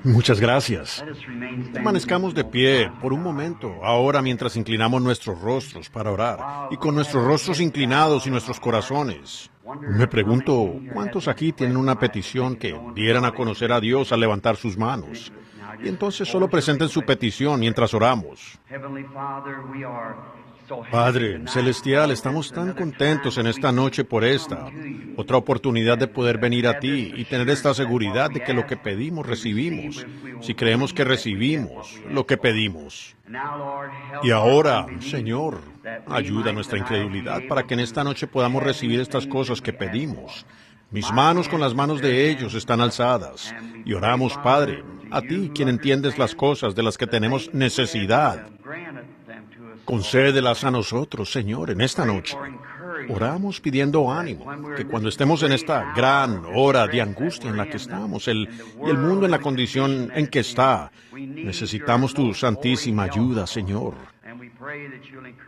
Muchas gracias. Permanezcamos de pie por un momento, ahora mientras inclinamos nuestros rostros para orar, y con nuestros rostros inclinados y nuestros corazones. Me pregunto, ¿cuántos aquí tienen una petición que dieran a conocer a Dios al levantar sus manos? Y entonces solo presenten su petición mientras oramos. Padre Celestial, estamos tan contentos en esta noche por esta otra oportunidad de poder venir a ti y tener esta seguridad de que lo que pedimos recibimos, si creemos que recibimos lo que pedimos. Y ahora, Señor, ayuda a nuestra incredulidad para que en esta noche podamos recibir estas cosas que pedimos. Mis manos con las manos de ellos están alzadas y oramos, Padre, a ti, quien entiendes las cosas de las que tenemos necesidad. Concédelas a nosotros, Señor, en esta noche. Oramos pidiendo ánimo, que cuando estemos en esta gran hora de angustia en la que estamos, y el mundo en la condición en que está, necesitamos tu santísima ayuda, Señor.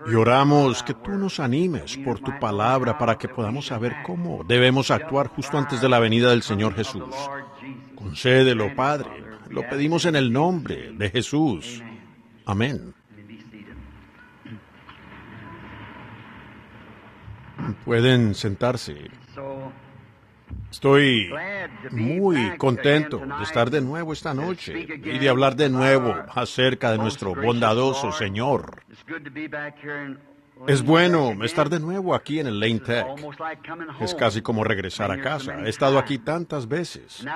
Y oramos que tú nos animes por tu palabra para que podamos saber cómo debemos actuar justo antes de la venida del Señor Jesús. Concédelo, Padre. Lo pedimos en el nombre de Jesús. Amén. Pueden sentarse. Estoy muy contento de estar de nuevo esta noche y de hablar de nuevo acerca de nuestro bondadoso Señor. Es bueno estar de nuevo aquí en el Lane Tech. Es casi como regresar a casa. He estado aquí tantas veces.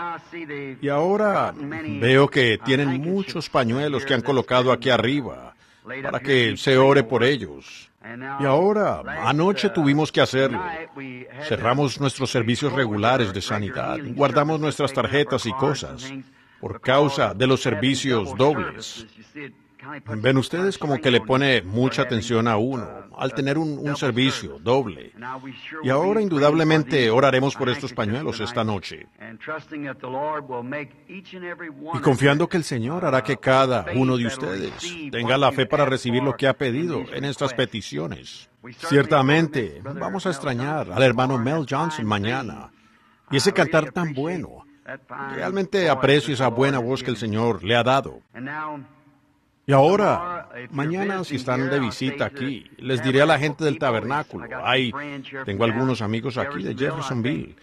Y ahora veo que tienen muchos pañuelos que han colocado aquí arriba para que se ore por ellos. Y ahora, anoche tuvimos que hacerlo. Cerramos nuestros servicios regulares de sanidad, guardamos nuestras tarjetas y cosas por causa de los servicios dobles. Ven ustedes como que le pone mucha atención a uno al tener un servicio doble. Y ahora indudablemente oraremos por estos pañuelos esta noche. Y confiando que el Señor hará que cada uno de ustedes tenga la fe para recibir lo que ha pedido en estas peticiones. Ciertamente vamos a extrañar al hermano Mel Johnson mañana. Y ese cantar tan bueno. Realmente aprecio esa buena voz que el Señor le ha dado. Y ahora, mañana si están de visita aquí, les diré a la gente del tabernáculo. Tengo algunos amigos aquí de Jeffersonville.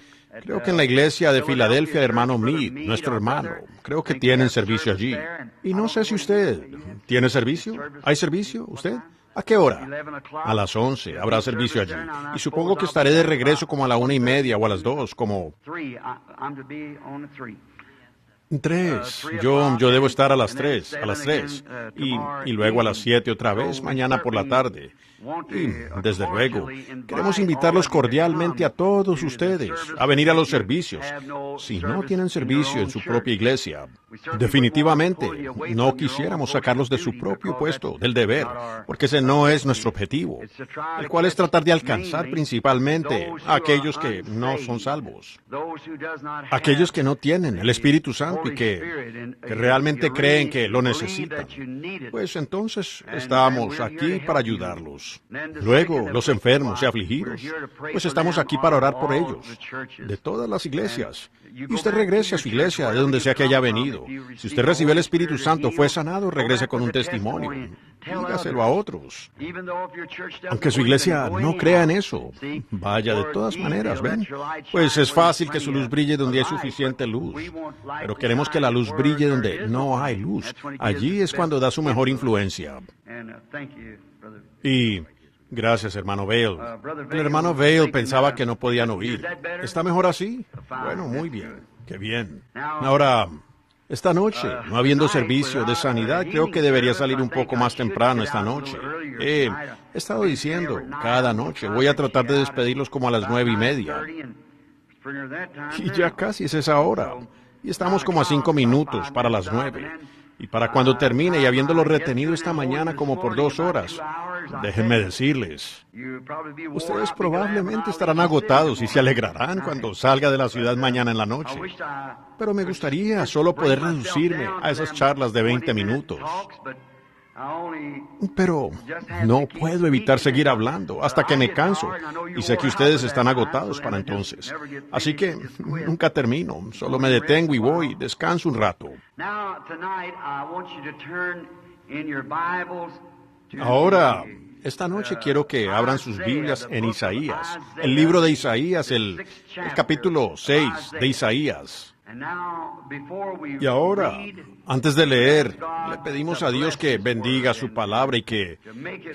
Creo que en la iglesia de Filadelfia, el hermano Mead, nuestro hermano, creo que tienen servicio allí. Y no sé si usted tiene servicio. ¿Hay servicio usted? ¿A qué hora? A las 11 habrá servicio allí. Y supongo que estaré de regreso como a la 1:30 o a las 2, como... 3. Yo debo estar a las 3. Y luego a las 7 otra vez, mañana por la tarde. Y, desde luego, queremos invitarlos cordialmente a todos ustedes a venir a los servicios. Si no tienen servicio en su propia iglesia, definitivamente no quisiéramos sacarlos de su propio puesto, del deber, porque ese no es nuestro objetivo, el cual es tratar de alcanzar principalmente a aquellos que no son salvos, aquellos que no tienen el Espíritu Santo y que realmente creen que lo necesitan. Pues entonces estamos aquí para ayudarlos. Luego, los enfermos y afligidos, pues estamos aquí para orar por ellos, de todas las iglesias. Y usted regrese a su iglesia, de donde sea que haya venido. Si usted recibió el Espíritu Santo, fue sanado, regrese con un testimonio. Dígaselo a otros. Aunque su iglesia no crea en eso, vaya de todas maneras, ¿ven? Pues es fácil que su luz brille donde hay suficiente luz. Pero queremos que la luz brille donde no hay luz. Allí es cuando da su mejor influencia. Y gracias, hermano Vail. El hermano Vail pensaba que no podían oír. ¿Está mejor así? Bueno, muy bien. Qué bien. Ahora, esta noche, no habiendo servicio de sanidad, creo que debería salir un poco más temprano esta noche. He estado diciendo, cada noche voy a tratar de despedirlos como a las 9:30. Y ya casi es esa hora. Y estamos como a 5 minutos para las 9. Y para cuando termine y habiéndolo retenido esta mañana como por 2 horas, déjenme decirles, ustedes probablemente estarán agotados y se alegrarán cuando salga de la ciudad mañana en la noche. Pero me gustaría solo poder reducirme a esas charlas de 20 minutos. Pero no puedo evitar seguir hablando hasta que me canso, y sé que ustedes están agotados para entonces. Así que nunca termino, solo me detengo y voy, descanso un rato. Ahora, esta noche quiero que abran sus Biblias en Isaías, el libro de Isaías, el capítulo 6 de Isaías. Y ahora, antes de leer, le pedimos a Dios que bendiga su palabra y que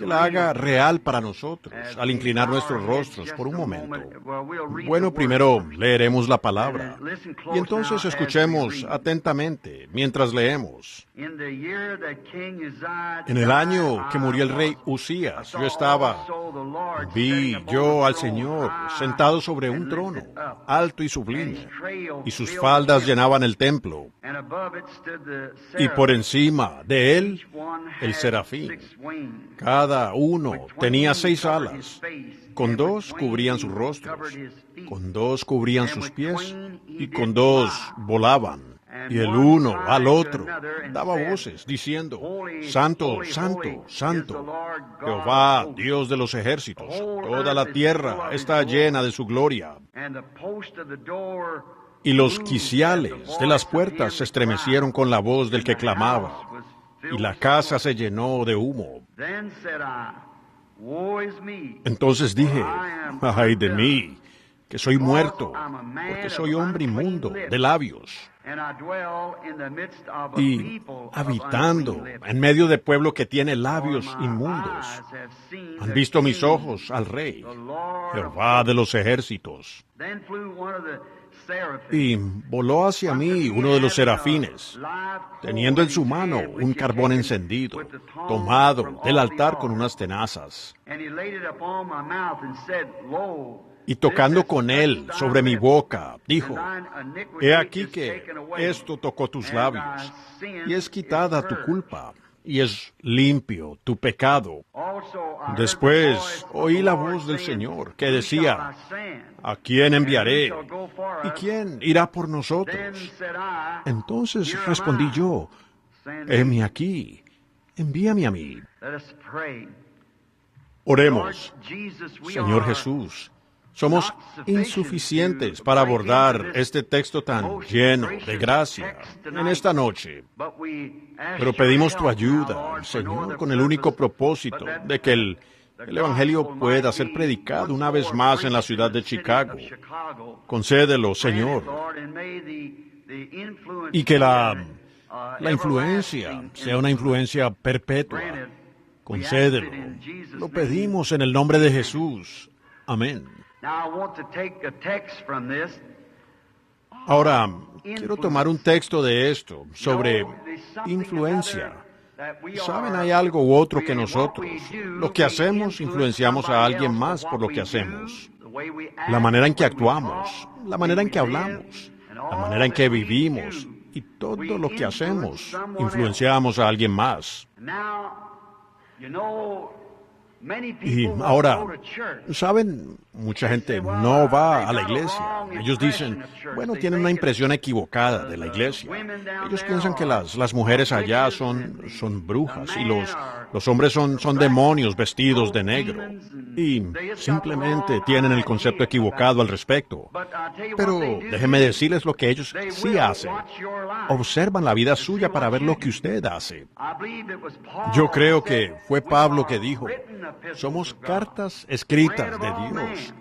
la haga real para nosotros al inclinar nuestros rostros por un momento. Bueno, primero leeremos la palabra y entonces escuchemos atentamente mientras leemos. En el año que murió el rey Usías, vi yo al Señor sentado sobre un trono, alto y sublime, y sus faldas llenaban el templo, y por encima de él el serafín. Cada uno tenía 6 alas, con 2 cubrían sus rostros, con 2 cubrían sus pies, y con 2 volaban. Y el uno al otro daba voces, diciendo, Santo, Santo, Santo, Jehová, Dios de los ejércitos, toda la tierra está llena de su gloria. Y los quiciales de las puertas se estremecieron con la voz del que clamaba, y la casa se llenó de humo. Entonces dije, ay de mí, que soy muerto, porque soy hombre inmundo de labios, y habitando en medio de pueblo que tiene labios inmundos. Han visto mis ojos al Rey, Jehová de los ejércitos. Y voló hacia mí uno de los serafines, teniendo en su mano un carbón encendido, tomado del altar con unas tenazas. Y tocando con él sobre mi boca, dijo, he aquí que esto tocó tus labios, y es quitada tu culpa, y es limpio tu pecado. Después oí la voz del Señor que decía, ¿a quién enviaré? ¿Y quién irá por nosotros? Entonces respondí yo, heme aquí, envíame a mí. Oremos. Señor Jesús, somos insuficientes para abordar este texto tan lleno de gracia en esta noche, pero pedimos tu ayuda, Señor, con el único propósito de que el Evangelio pueda ser predicado una vez más en la ciudad de Chicago. Concédelo, Señor, y que la influencia sea una influencia perpetua. Concédelo. Lo pedimos en el nombre de Jesús. Amén. Ahora, quiero tomar un texto de esto, sobre influencia. Saben, hay algo u otro que nosotros, lo que hacemos, influenciamos a alguien más por lo que hacemos. La manera en que actuamos, la manera en que hablamos, la manera en que vivimos y todo lo que hacemos, influenciamos a alguien más. Y ahora, ¿saben? Mucha gente no va a la iglesia. Ellos dicen, bueno, tienen una impresión equivocada de la iglesia. Ellos piensan que las mujeres allá son brujas y los hombres son demonios vestidos de negro. Y simplemente tienen el concepto equivocado al respecto. Pero déjenme decirles lo que ellos sí hacen. Observan la vida suya para ver lo que usted hace. Yo creo que fue Pablo que dijo, somos cartas escritas de Dios,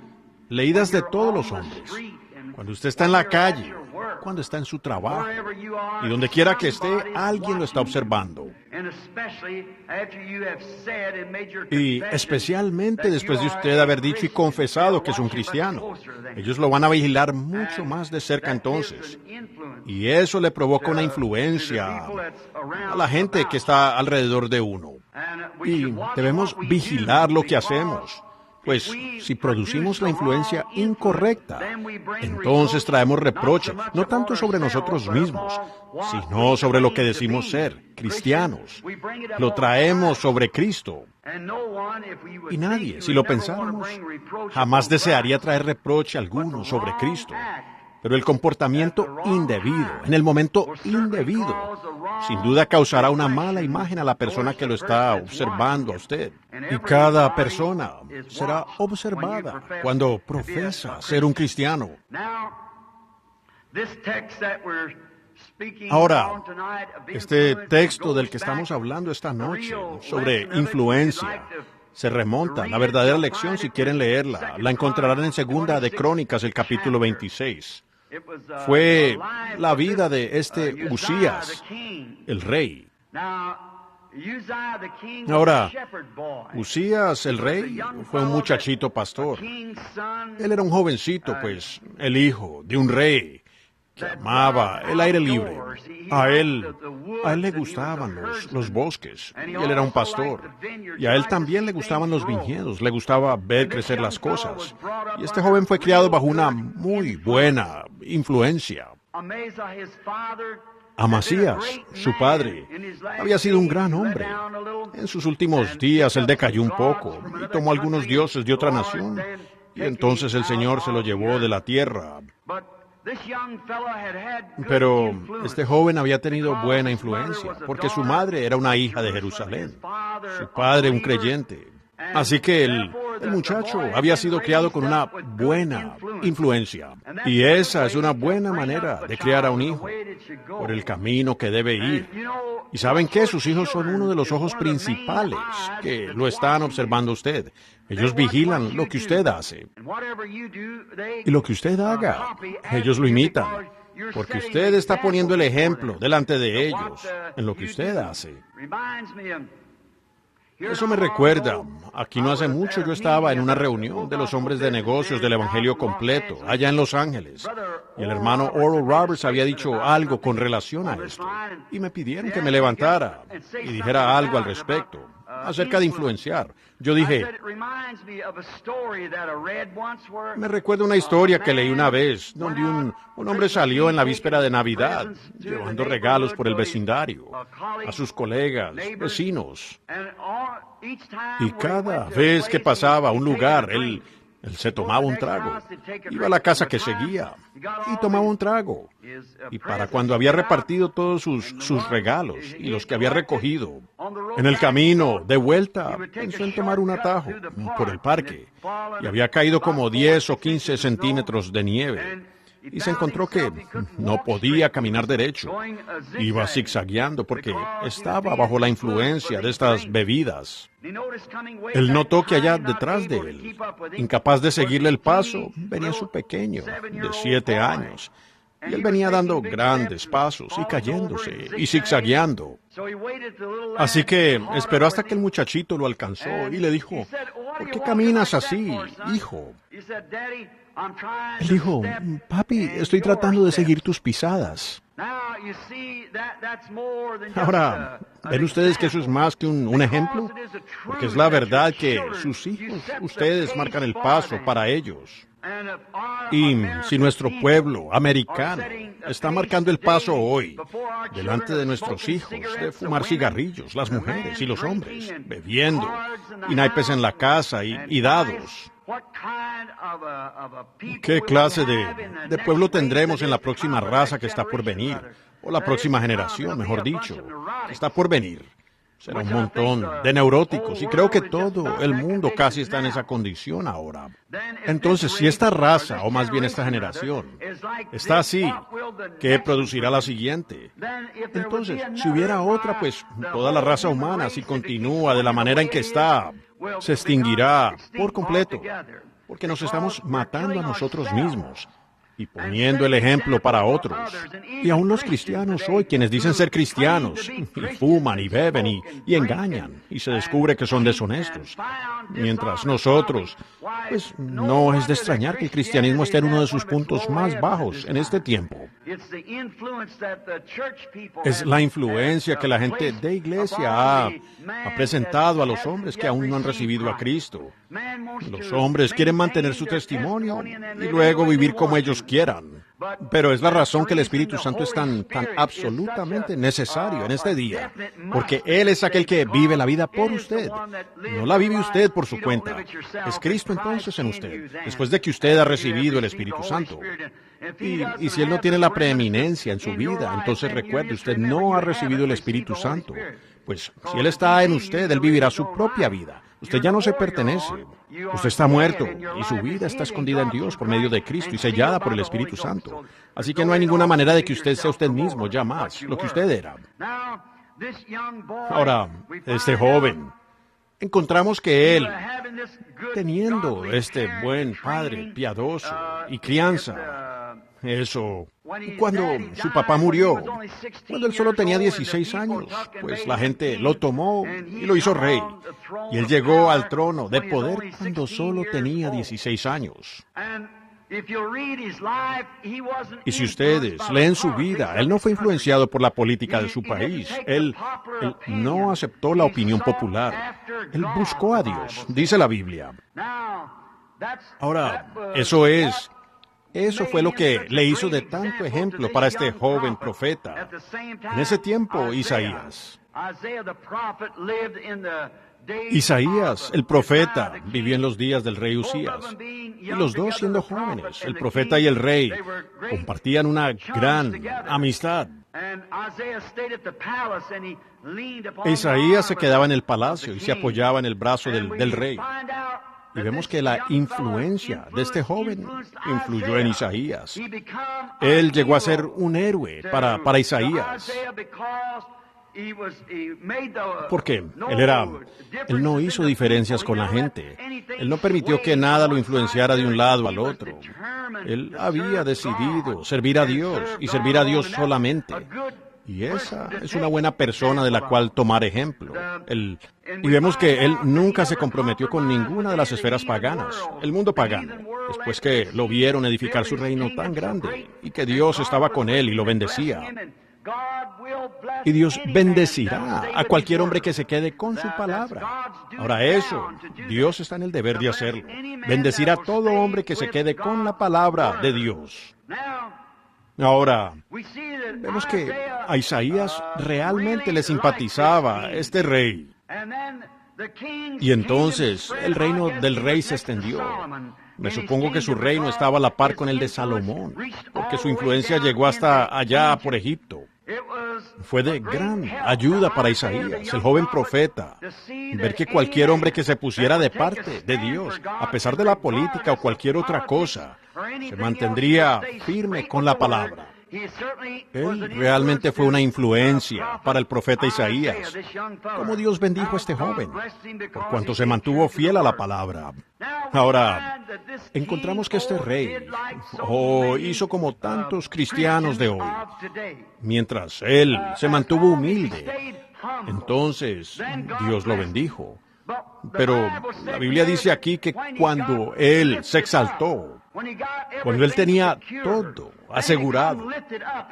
leídas de todos los hombres. Cuando usted está en la calle, cuando está en su trabajo, y donde quiera que esté, alguien lo está observando. Y especialmente después de usted haber dicho y confesado que es un cristiano, ellos lo van a vigilar mucho más de cerca entonces. Y eso le provoca una influencia a la gente que está alrededor de uno. Y debemos vigilar lo que hacemos. Pues si producimos la influencia incorrecta, entonces traemos reproche, no tanto sobre nosotros mismos, sino sobre lo que decimos ser, cristianos. Lo traemos sobre Cristo. Y nadie, si lo pensáramos, jamás desearía traer reproche alguno sobre Cristo. Pero el comportamiento indebido, en el momento indebido, sin duda causará una mala imagen a la persona que lo está observando a usted. Y cada persona será observada cuando profesa ser un cristiano. Ahora, este texto del que estamos hablando esta noche, sobre influencia, se remonta. La verdadera lección, si quieren leerla, la encontrarán en Segunda de Crónicas, el capítulo 26. Fue la vida de este Usías, el rey. Ahora, Usías, el rey, fue un muchachito pastor. Él era un jovencito, pues, el hijo de un rey que amaba el aire libre. A él le gustaban los bosques, y él era un pastor. Y a él también le gustaban los viñedos, le gustaba ver crecer las cosas. Y este joven fue criado bajo una muy buena influencia. Amasías, su padre, había sido un gran hombre. En sus últimos días él decayó un poco y tomó algunos dioses de otra nación. Y entonces el Señor se lo llevó de la tierra. Pero este joven había tenido buena influencia, porque su madre era una hija de Jerusalén, su padre un creyente. Así que el muchacho había sido criado con una buena influencia. Y esa es una buena manera de criar a un hijo, por el camino que debe ir. ¿Y saben qué? Sus hijos son uno de los ojos principales que lo están observando usted. Ellos vigilan lo que usted hace. Y lo que usted haga, ellos lo imitan. Porque usted está poniendo el ejemplo delante de ellos en lo que usted hace. Eso me recuerda, aquí no hace mucho yo estaba en una reunión de los hombres de negocios del Evangelio completo, allá en Los Ángeles, y el hermano Oral Roberts había dicho algo con relación a esto, y me pidieron que me levantara y dijera algo al respecto, acerca de influenciar. Yo dije, me recuerda una historia que leí una vez, donde un hombre salió en la víspera de Navidad, llevando regalos por el vecindario, a sus colegas, vecinos. Y cada vez que pasaba a un lugar, él se tomaba un trago. Iba a la casa que seguía y tomaba un trago. Y para cuando había repartido todos sus regalos y los que había recogido, en el camino de vuelta pensó en tomar un atajo por el parque. Y había caído como 10 o 15 centímetros de nieve. Y se encontró que no podía caminar derecho. Iba zigzagueando porque estaba bajo la influencia de estas bebidas. Él notó que allá detrás de él, incapaz de seguirle el paso, venía su pequeño, de 7 años. Y él venía dando grandes pasos y cayéndose y zigzagueando. Así que esperó hasta que el muchachito lo alcanzó y le dijo, ¿por qué caminas así, hijo? Él dijo, papi, estoy tratando de seguir tus pisadas. Ahora, ¿ven ustedes que eso es más que un ejemplo? Porque es la verdad que sus hijos, ustedes marcan el paso para ellos. Y si nuestro pueblo americano está marcando el paso hoy, delante de nuestros hijos, de fumar cigarrillos, las mujeres y los hombres, bebiendo, y naipes en la casa y dados, ¿qué clase de pueblo tendremos en la próxima raza que está por venir? O la próxima generación, mejor dicho, que está por venir. Será un montón de neuróticos y creo que todo el mundo casi está en esa condición ahora. Entonces, si esta raza, o más bien esta generación, está así, ¿qué producirá la siguiente? Entonces, si hubiera otra, pues toda la raza humana, si continúa de la manera en que está, se extinguirá por completo, porque nos estamos matando a nosotros mismos y poniendo el ejemplo para otros. Y aún los cristianos hoy, quienes dicen ser cristianos, y fuman y beben y engañan, y se descubre que son deshonestos. Mientras nosotros, pues no es de extrañar que el cristianismo esté en uno de sus puntos más bajos en este tiempo. Es la influencia que la gente de iglesia ha presentado a los hombres que aún no han recibido a Cristo. Los hombres quieren mantener su testimonio y luego vivir como ellos quieran. Pero es la razón que el Espíritu Santo es tan absolutamente necesario en este día, porque Él es aquel que vive la vida por usted. No la vive usted por su cuenta. Es Cristo entonces en usted, después de que usted ha recibido el Espíritu Santo. Y si Él no tiene la preeminencia en su vida, entonces recuerde, usted no ha recibido el Espíritu Santo. Pues si Él está en usted, Él vivirá su propia vida. Usted ya no se pertenece. Usted está muerto y su vida está escondida en Dios por medio de Cristo y sellada por el Espíritu Santo. Así que no hay ninguna manera de que usted sea usted mismo ya más, lo que usted era. Ahora, este joven, encontramos que él, teniendo este buen padre piadoso y crianza, cuando su papá murió, cuando él solo tenía 16 años, pues la gente lo tomó y lo hizo rey. Y él llegó al trono de poder cuando solo tenía 16 años. Y si ustedes leen su vida, él no fue influenciado por la política de su país. Él no aceptó la opinión popular. Él buscó a Dios, dice la Biblia. Ahora, eso fue lo que le hizo de tanto ejemplo para este joven profeta. En ese tiempo, Isaías, el profeta, vivió en los días del rey Usías. Y los dos siendo jóvenes, el profeta y el rey, compartían una gran amistad. Isaías se quedaba en el palacio y se apoyaba en el brazo del rey. Y vemos que la influencia de este joven influyó en Isaías. Él llegó a ser un héroe para Isaías. Porque él no hizo diferencias con la gente. Él no permitió que nada lo influenciara de un lado al otro. Él había decidido servir a Dios y servir a Dios solamente. Y esa es una buena persona de la cual tomar ejemplo. Y vemos que él nunca se comprometió con ninguna de las esferas paganas, el mundo pagano, después que lo vieron edificar su reino tan grande y que Dios estaba con él y lo bendecía. Y Dios bendecirá a cualquier hombre que se quede con su palabra. Ahora Dios está en el deber de hacerlo. Bendecir a todo hombre que se quede con la palabra de Dios. Ahora, vemos que a Isaías realmente le simpatizaba este rey. Y entonces el reino del rey se extendió. Me supongo que su reino estaba a la par con el de Salomón, porque su influencia llegó hasta allá por Egipto. Fue de gran ayuda para Isaías, el joven profeta, ver que cualquier hombre que se pusiera de parte de Dios, a pesar de la política o cualquier otra cosa, se mantendría firme con la palabra. Él realmente fue una influencia para el profeta Isaías. Cómo Dios bendijo a este joven, por cuanto se mantuvo fiel a la palabra. Ahora, encontramos que este rey hizo como tantos cristianos de hoy. Mientras él se mantuvo humilde, entonces Dios lo bendijo. Pero la Biblia dice aquí que cuando él se exaltó, cuando él tenía todo asegurado,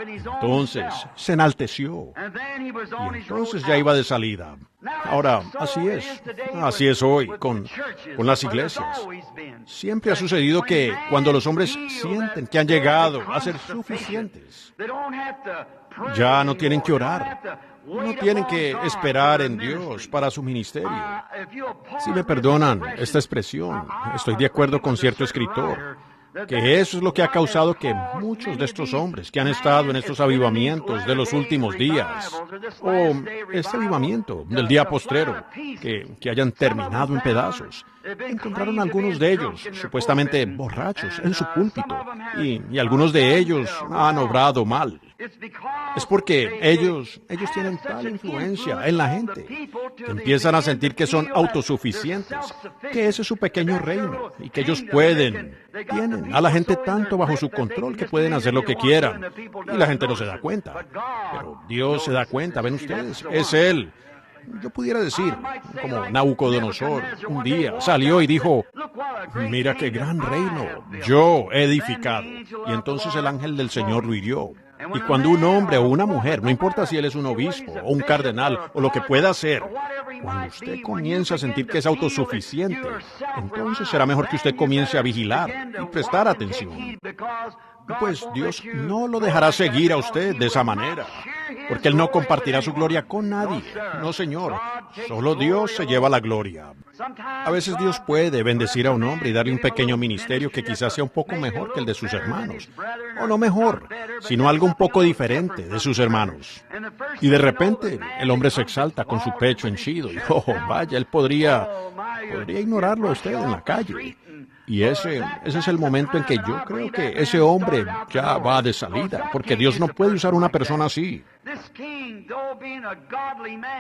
entonces se enalteció y entonces ya iba de salida. Ahora, así es hoy con las iglesias. Siempre ha sucedido que cuando los hombres sienten que han llegado a ser suficientes, ya no tienen que orar. No tienen que esperar en Dios para su ministerio. Si me perdonan esta expresión, estoy de acuerdo con cierto escritor, que eso es lo que ha causado que muchos de estos hombres que han estado en estos avivamientos de los últimos días, o este avivamiento del día postrero, que hayan terminado en pedazos, encontraron algunos de ellos supuestamente borrachos en su púlpito, y algunos de ellos han obrado mal. Es porque ellos tienen tal influencia en la gente que empiezan a sentir que son autosuficientes, que ese es su pequeño reino y que ellos tienen a la gente tanto bajo su control que pueden hacer lo que quieran y la gente no se da cuenta. Pero Dios se da cuenta, ven ustedes, es Él. Yo pudiera decir, como Nabucodonosor, un día salió y dijo, mira qué gran reino yo he edificado. Y entonces el ángel del Señor lo hirió. Y cuando un hombre o una mujer, no importa si él es un obispo o un cardenal o lo que pueda ser, cuando usted comienza a sentir que es autosuficiente, entonces será mejor que usted comience a vigilar y prestar atención. Pues Dios no lo dejará seguir a usted de esa manera. porque Él no compartirá su gloria con nadie. No, Señor. Solo Dios se lleva la gloria. A veces Dios puede bendecir a un hombre y darle un pequeño ministerio que quizás sea un poco mejor que el de sus hermanos. O no mejor, sino algo un poco diferente de sus hermanos. Y de repente el hombre se exalta con su pecho henchido. Y, vaya, él podría ignorarlo a usted en la calle. Y ese es el momento en que yo creo que ese hombre ya va de salida, porque Dios no puede usar una persona así.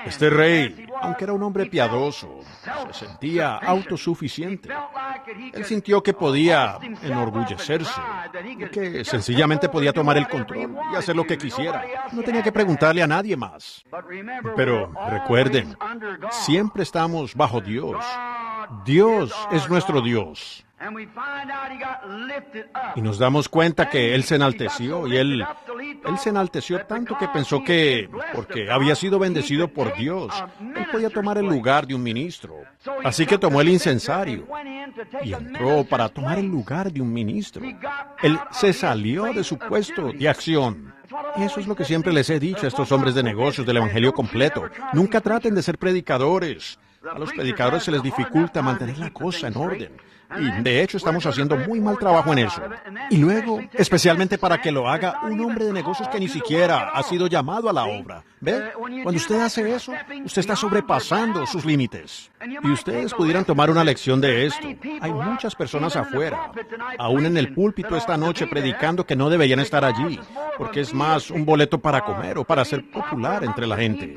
Este rey, aunque era un hombre piadoso, se sentía autosuficiente. Él sintió que podía enorgullecerse, que sencillamente podía tomar el control y hacer lo que quisiera. No tenía que preguntarle a nadie más. Pero recuerden, siempre estamos bajo Dios. Dios es nuestro Dios. Y nos damos cuenta que Él se enalteció, y Él se enalteció tanto que pensó que, porque había sido bendecido por Dios, Él podía tomar el lugar de un ministro. Así que tomó el incensario y entró para tomar el lugar de un ministro. Él se salió de su puesto de acción. Eso es lo que siempre les he dicho a estos hombres de negocios del Evangelio completo. Nunca traten de ser predicadores. A los predicadores se les dificulta mantener la cosa en orden. Y de hecho estamos haciendo muy mal trabajo en eso. Y luego, especialmente para que lo haga un hombre de negocios que ni siquiera ha sido llamado a la obra. ¿Ve? Cuando usted hace eso, usted está sobrepasando sus límites. Y ustedes pudieran tomar una lección de esto. Hay muchas personas afuera, aún en el púlpito esta noche, predicando que no deberían estar allí, porque es más un boleto para comer o para ser popular entre la gente.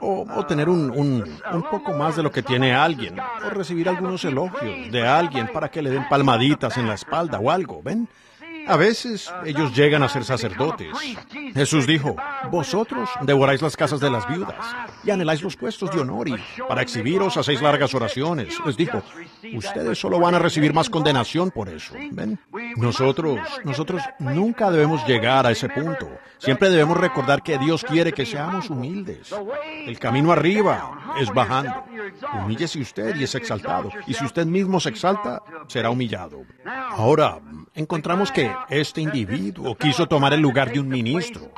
O tener un poco más de lo que tiene alguien, o recibir algunos elogios de alguien para que le den palmaditas en la espalda o algo, ¿ven? A veces ellos llegan a ser sacerdotes. Jesús dijo, vosotros devoráis las casas de las viudas y anheláis los puestos de honor, y para exhibiros hacéis largas oraciones. Les dijo, ustedes solo van a recibir más condenación por eso. ¿Ven? Nosotros nunca debemos llegar a ese punto. Siempre debemos recordar que Dios quiere que seamos humildes. El camino arriba es bajando. Humíllese usted y es exaltado. Y si usted mismo se exalta, será humillado. Ahora, encontramos que este individuo quiso tomar el lugar de un ministro,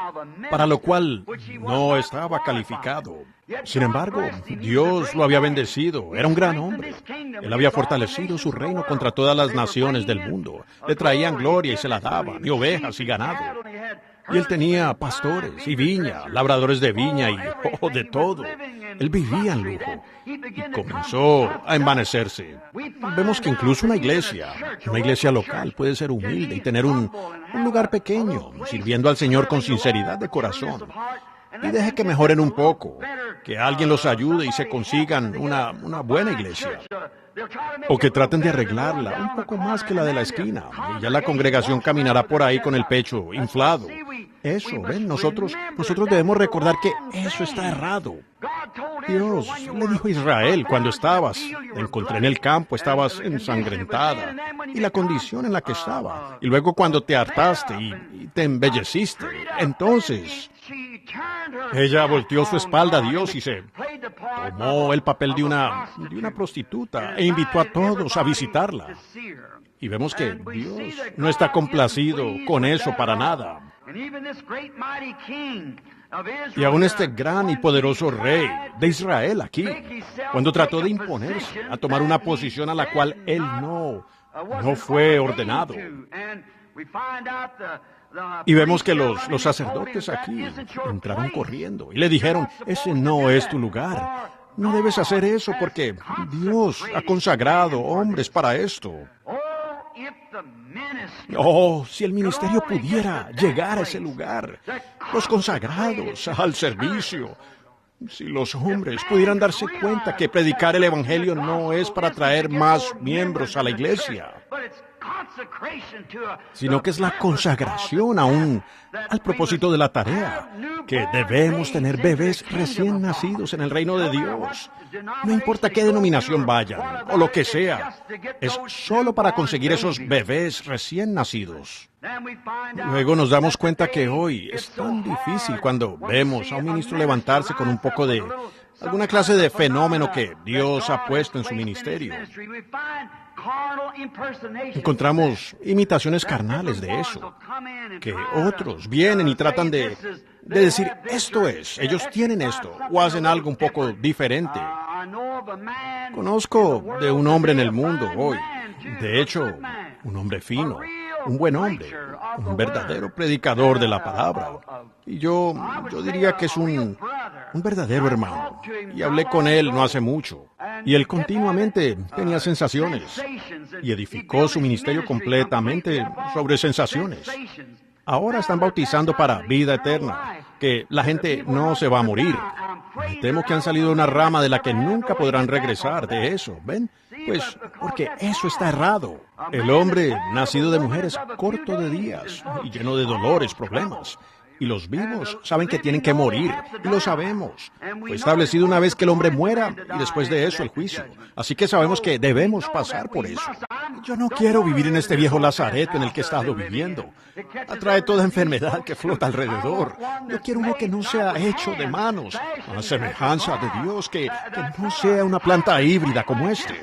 para lo cual no estaba calificado. Sin embargo, Dios lo había bendecido. Era un gran hombre. Él había fortalecido su reino contra todas las naciones del mundo. Le traían gloria y se la daban, y ovejas y ganado. Y él tenía pastores y viña, labradores de viña y de todo. Él vivía en lujo y comenzó a envanecerse. Vemos que incluso una iglesia local puede ser humilde y tener un lugar pequeño, sirviendo al Señor con sinceridad de corazón. Y deje que mejoren un poco, que alguien los ayude y se consigan una buena iglesia. O que traten de arreglarla un poco más que la de la esquina, y ya la congregación caminará por ahí con el pecho inflado. Eso, ¿ven? Nosotros debemos recordar que eso está errado. Dios le dijo a Israel, cuando te encontré en el campo, estabas ensangrentada, y la condición en la que estaba. Y luego cuando te hartaste y te embelleciste, entonces ella volteó su espalda a Dios y se tomó el papel de una prostituta e invitó a todos a visitarla. Y vemos que Dios no está complacido con eso para nada. Y aún este gran y poderoso rey de Israel aquí, cuando trató de imponerse a tomar una posición a la cual él no fue ordenado. Y vemos que los sacerdotes aquí entraron corriendo y le dijeron, ese no es tu lugar. No debes hacer eso porque Dios ha consagrado hombres para esto. Oh, si el ministerio pudiera llegar a ese lugar, los consagrados al servicio, si los hombres pudieran darse cuenta que predicar el Evangelio no es para traer más miembros a la iglesia, sino que es la consagración al propósito de la tarea, que debemos tener bebés recién nacidos en el reino de Dios. No importa qué denominación vayan, o lo que sea, es solo para conseguir esos bebés recién nacidos. Luego nos damos cuenta que hoy es tan difícil cuando vemos a un ministro levantarse con un poco de alguna clase de fenómeno que Dios ha puesto en su ministerio. Encontramos imitaciones carnales de eso, que otros vienen y tratan de decir, esto es, ellos tienen esto, o hacen algo un poco diferente. Conozco de un hombre en el mundo hoy, de hecho, un hombre fino, un buen hombre, un verdadero predicador de la palabra. Y yo diría que es un verdadero hermano. Y hablé con él no hace mucho. Y él continuamente tenía sensaciones. Y edificó su ministerio completamente sobre sensaciones. Ahora están bautizando para vida eterna, que la gente no se va a morir. Me temo que han salido una rama de la que nunca podrán regresar de eso, ¿ven? Pues porque eso está errado. El hombre, nacido de mujeres, corto de días y lleno de dolores, problemas. Y los vivos saben que tienen que morir, y lo sabemos. Fue establecido una vez que el hombre muera, y después de eso el juicio. Así que sabemos que debemos pasar por eso. Yo no quiero vivir en este viejo lazareto en el que he estado viviendo. Atrae toda enfermedad que flota alrededor. Yo quiero uno que no sea hecho de manos, a semejanza de Dios, que no sea una planta híbrida como este.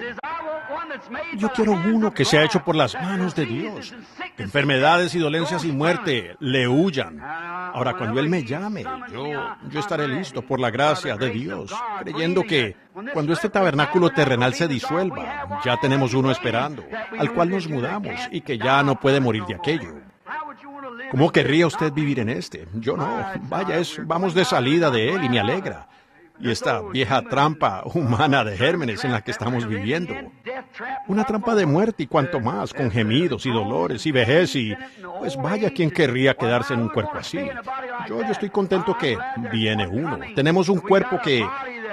Yo quiero uno que sea hecho por las manos de Dios, que enfermedades y dolencias y muerte le huyan. Ahora, cuando Él me llame, yo estaré listo por la gracia de Dios, creyendo que cuando este tabernáculo terrenal se disuelva, ya tenemos uno esperando, al cual nos mudamos y que ya no puede morir de aquello. ¿Cómo querría usted vivir en este? Yo no. Vaya, vamos de salida de él y me alegra. Y esta vieja trampa humana de gérmenes en la que estamos viviendo. Una trampa de muerte y cuanto más, con gemidos y dolores y vejez y... Pues vaya, ¿quién querría quedarse en un cuerpo así? Yo estoy contento que viene uno. Tenemos un cuerpo que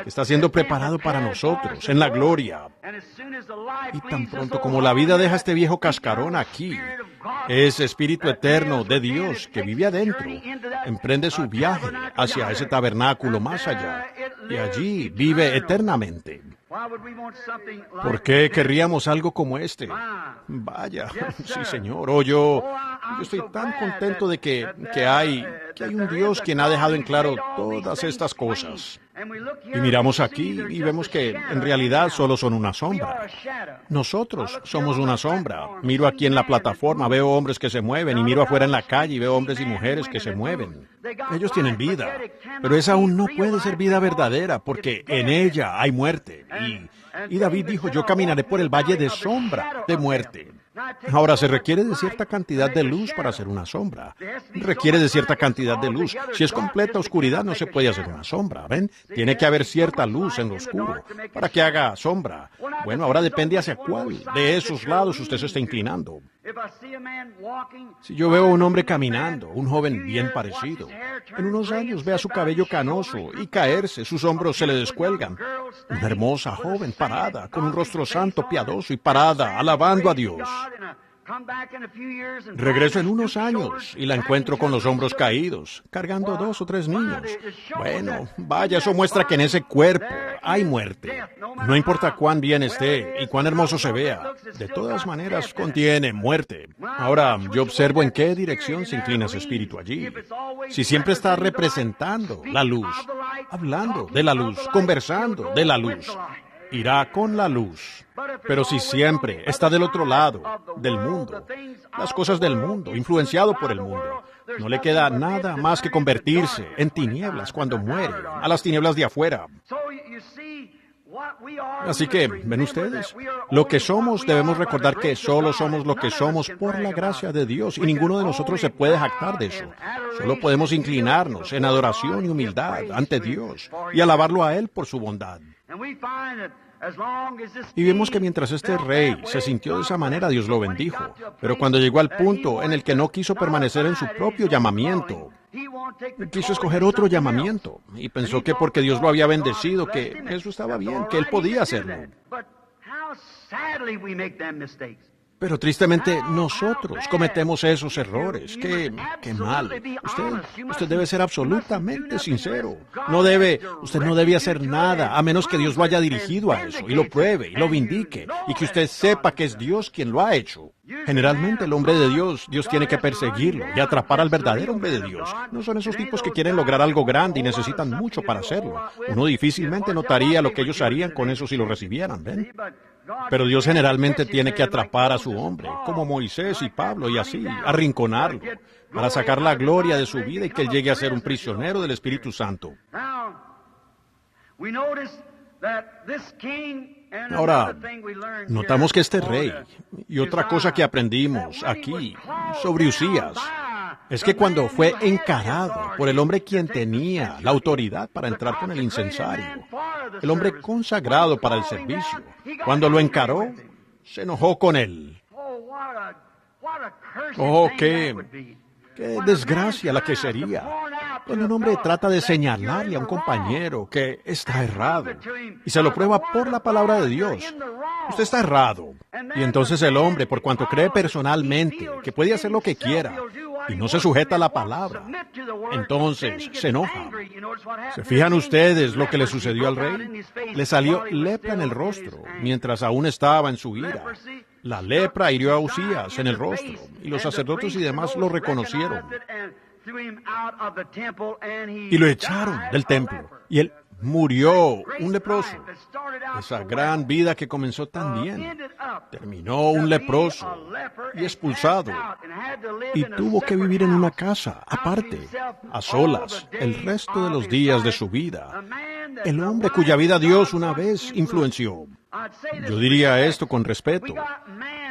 está siendo preparado para nosotros, en la gloria. Y tan pronto como la vida deja este viejo cascarón aquí, ese Espíritu eterno de Dios que vive adentro, emprende su viaje hacia ese tabernáculo más allá, y allí vive eternamente. ¿Por qué querríamos algo como este? Vaya, sí, Señor. Yo estoy tan contento de que hay un Dios quien ha dejado en claro todas estas cosas. Y miramos aquí y vemos que en realidad solo son una sombra. Nosotros somos una sombra. Miro aquí en la plataforma, veo hombres que se mueven, y miro afuera en la calle y veo hombres y mujeres que se mueven. Ellos tienen vida, pero esa aún no puede ser vida verdadera, porque en ella hay muerte. Y David dijo, yo caminaré por el valle de sombra de muerte. Ahora, se requiere de cierta cantidad de luz para hacer una sombra. Requiere de cierta cantidad de luz. Si es completa oscuridad, no se puede hacer una sombra, ¿ven? Tiene que haber cierta luz en lo oscuro para que haga sombra. Bueno, ahora depende hacia cuál de esos lados usted se está inclinando. Si yo veo a un hombre caminando, un joven bien parecido, en unos años vea su cabello canoso y caerse, sus hombros se le descuelgan. Una hermosa joven parada, con un rostro santo, piadoso y parada, alabando a Dios. Regreso en unos años y la encuentro con los hombros caídos, cargando 2 o 3 niños. Bueno, vaya, eso muestra que en ese cuerpo hay muerte. No importa cuán bien esté y cuán hermoso se vea, de todas maneras contiene muerte. Ahora, yo observo en qué dirección se inclina ese espíritu allí. Si siempre está representando la luz, hablando de la luz, conversando de la luz, irá con la luz. Pero si siempre está del otro lado, del mundo, las cosas del mundo, influenciado por el mundo, no le queda nada más que convertirse en tinieblas cuando muere, a las tinieblas de afuera. Así que, ¿ven ustedes? Lo que somos, debemos recordar que solo somos lo que somos por la gracia de Dios, y ninguno de nosotros se puede jactar de eso. Solo podemos inclinarnos en adoración y humildad ante Dios y alabarlo a Él por su bondad. Y vemos que mientras este rey se sintió de esa manera, Dios lo bendijo. Pero cuando llegó al punto en el que no quiso permanecer en su propio llamamiento, quiso escoger otro llamamiento, y pensó que porque Dios lo había bendecido, que eso estaba bien, que él podía hacerlo. Pero tristemente nosotros cometemos esos errores. Qué mal. Usted debe ser absolutamente sincero. Usted no debe hacer nada a menos que Dios lo haya dirigido a eso y lo pruebe y lo vindique y que usted sepa que es Dios quien lo ha hecho. Generalmente el hombre de Dios tiene que perseguirlo y atrapar al verdadero hombre de Dios. No son esos tipos que quieren lograr algo grande y necesitan mucho para hacerlo. Uno difícilmente notaría lo que ellos harían con eso si lo recibieran, ¿ven? Pero Dios generalmente tiene que atrapar a su hombre, como Moisés y Pablo y así, arrinconarlo, para sacar la gloria de su vida y que él llegue a ser un prisionero del Espíritu Santo. Ahora, notamos que este rey, y otra cosa que aprendimos aquí sobre Usías, es que cuando fue encarado por el hombre quien tenía la autoridad para entrar con el incensario, el hombre consagrado para el servicio, cuando lo encaró, se enojó con él. Oh, qué desgracia la que sería cuando un hombre trata de señalarle a un compañero que está errado y se lo prueba por la palabra de Dios. Usted está errado. Y entonces el hombre, por cuanto cree personalmente que puede hacer lo que quiera y no se sujeta a la palabra, entonces se enoja. ¿Se fijan ustedes lo que le sucedió al rey? Le salió lepra en el rostro mientras aún estaba en su ira. La lepra hirió a Usías en el rostro y los sacerdotes y demás lo reconocieron y lo echaron del templo y él murió un leproso. Esa gran vida que comenzó tan bien terminó un leproso y expulsado y tuvo que vivir en una casa aparte, a solas, el resto de los días de su vida. El hombre cuya vida Dios una vez influenció. Yo diría esto con respeto.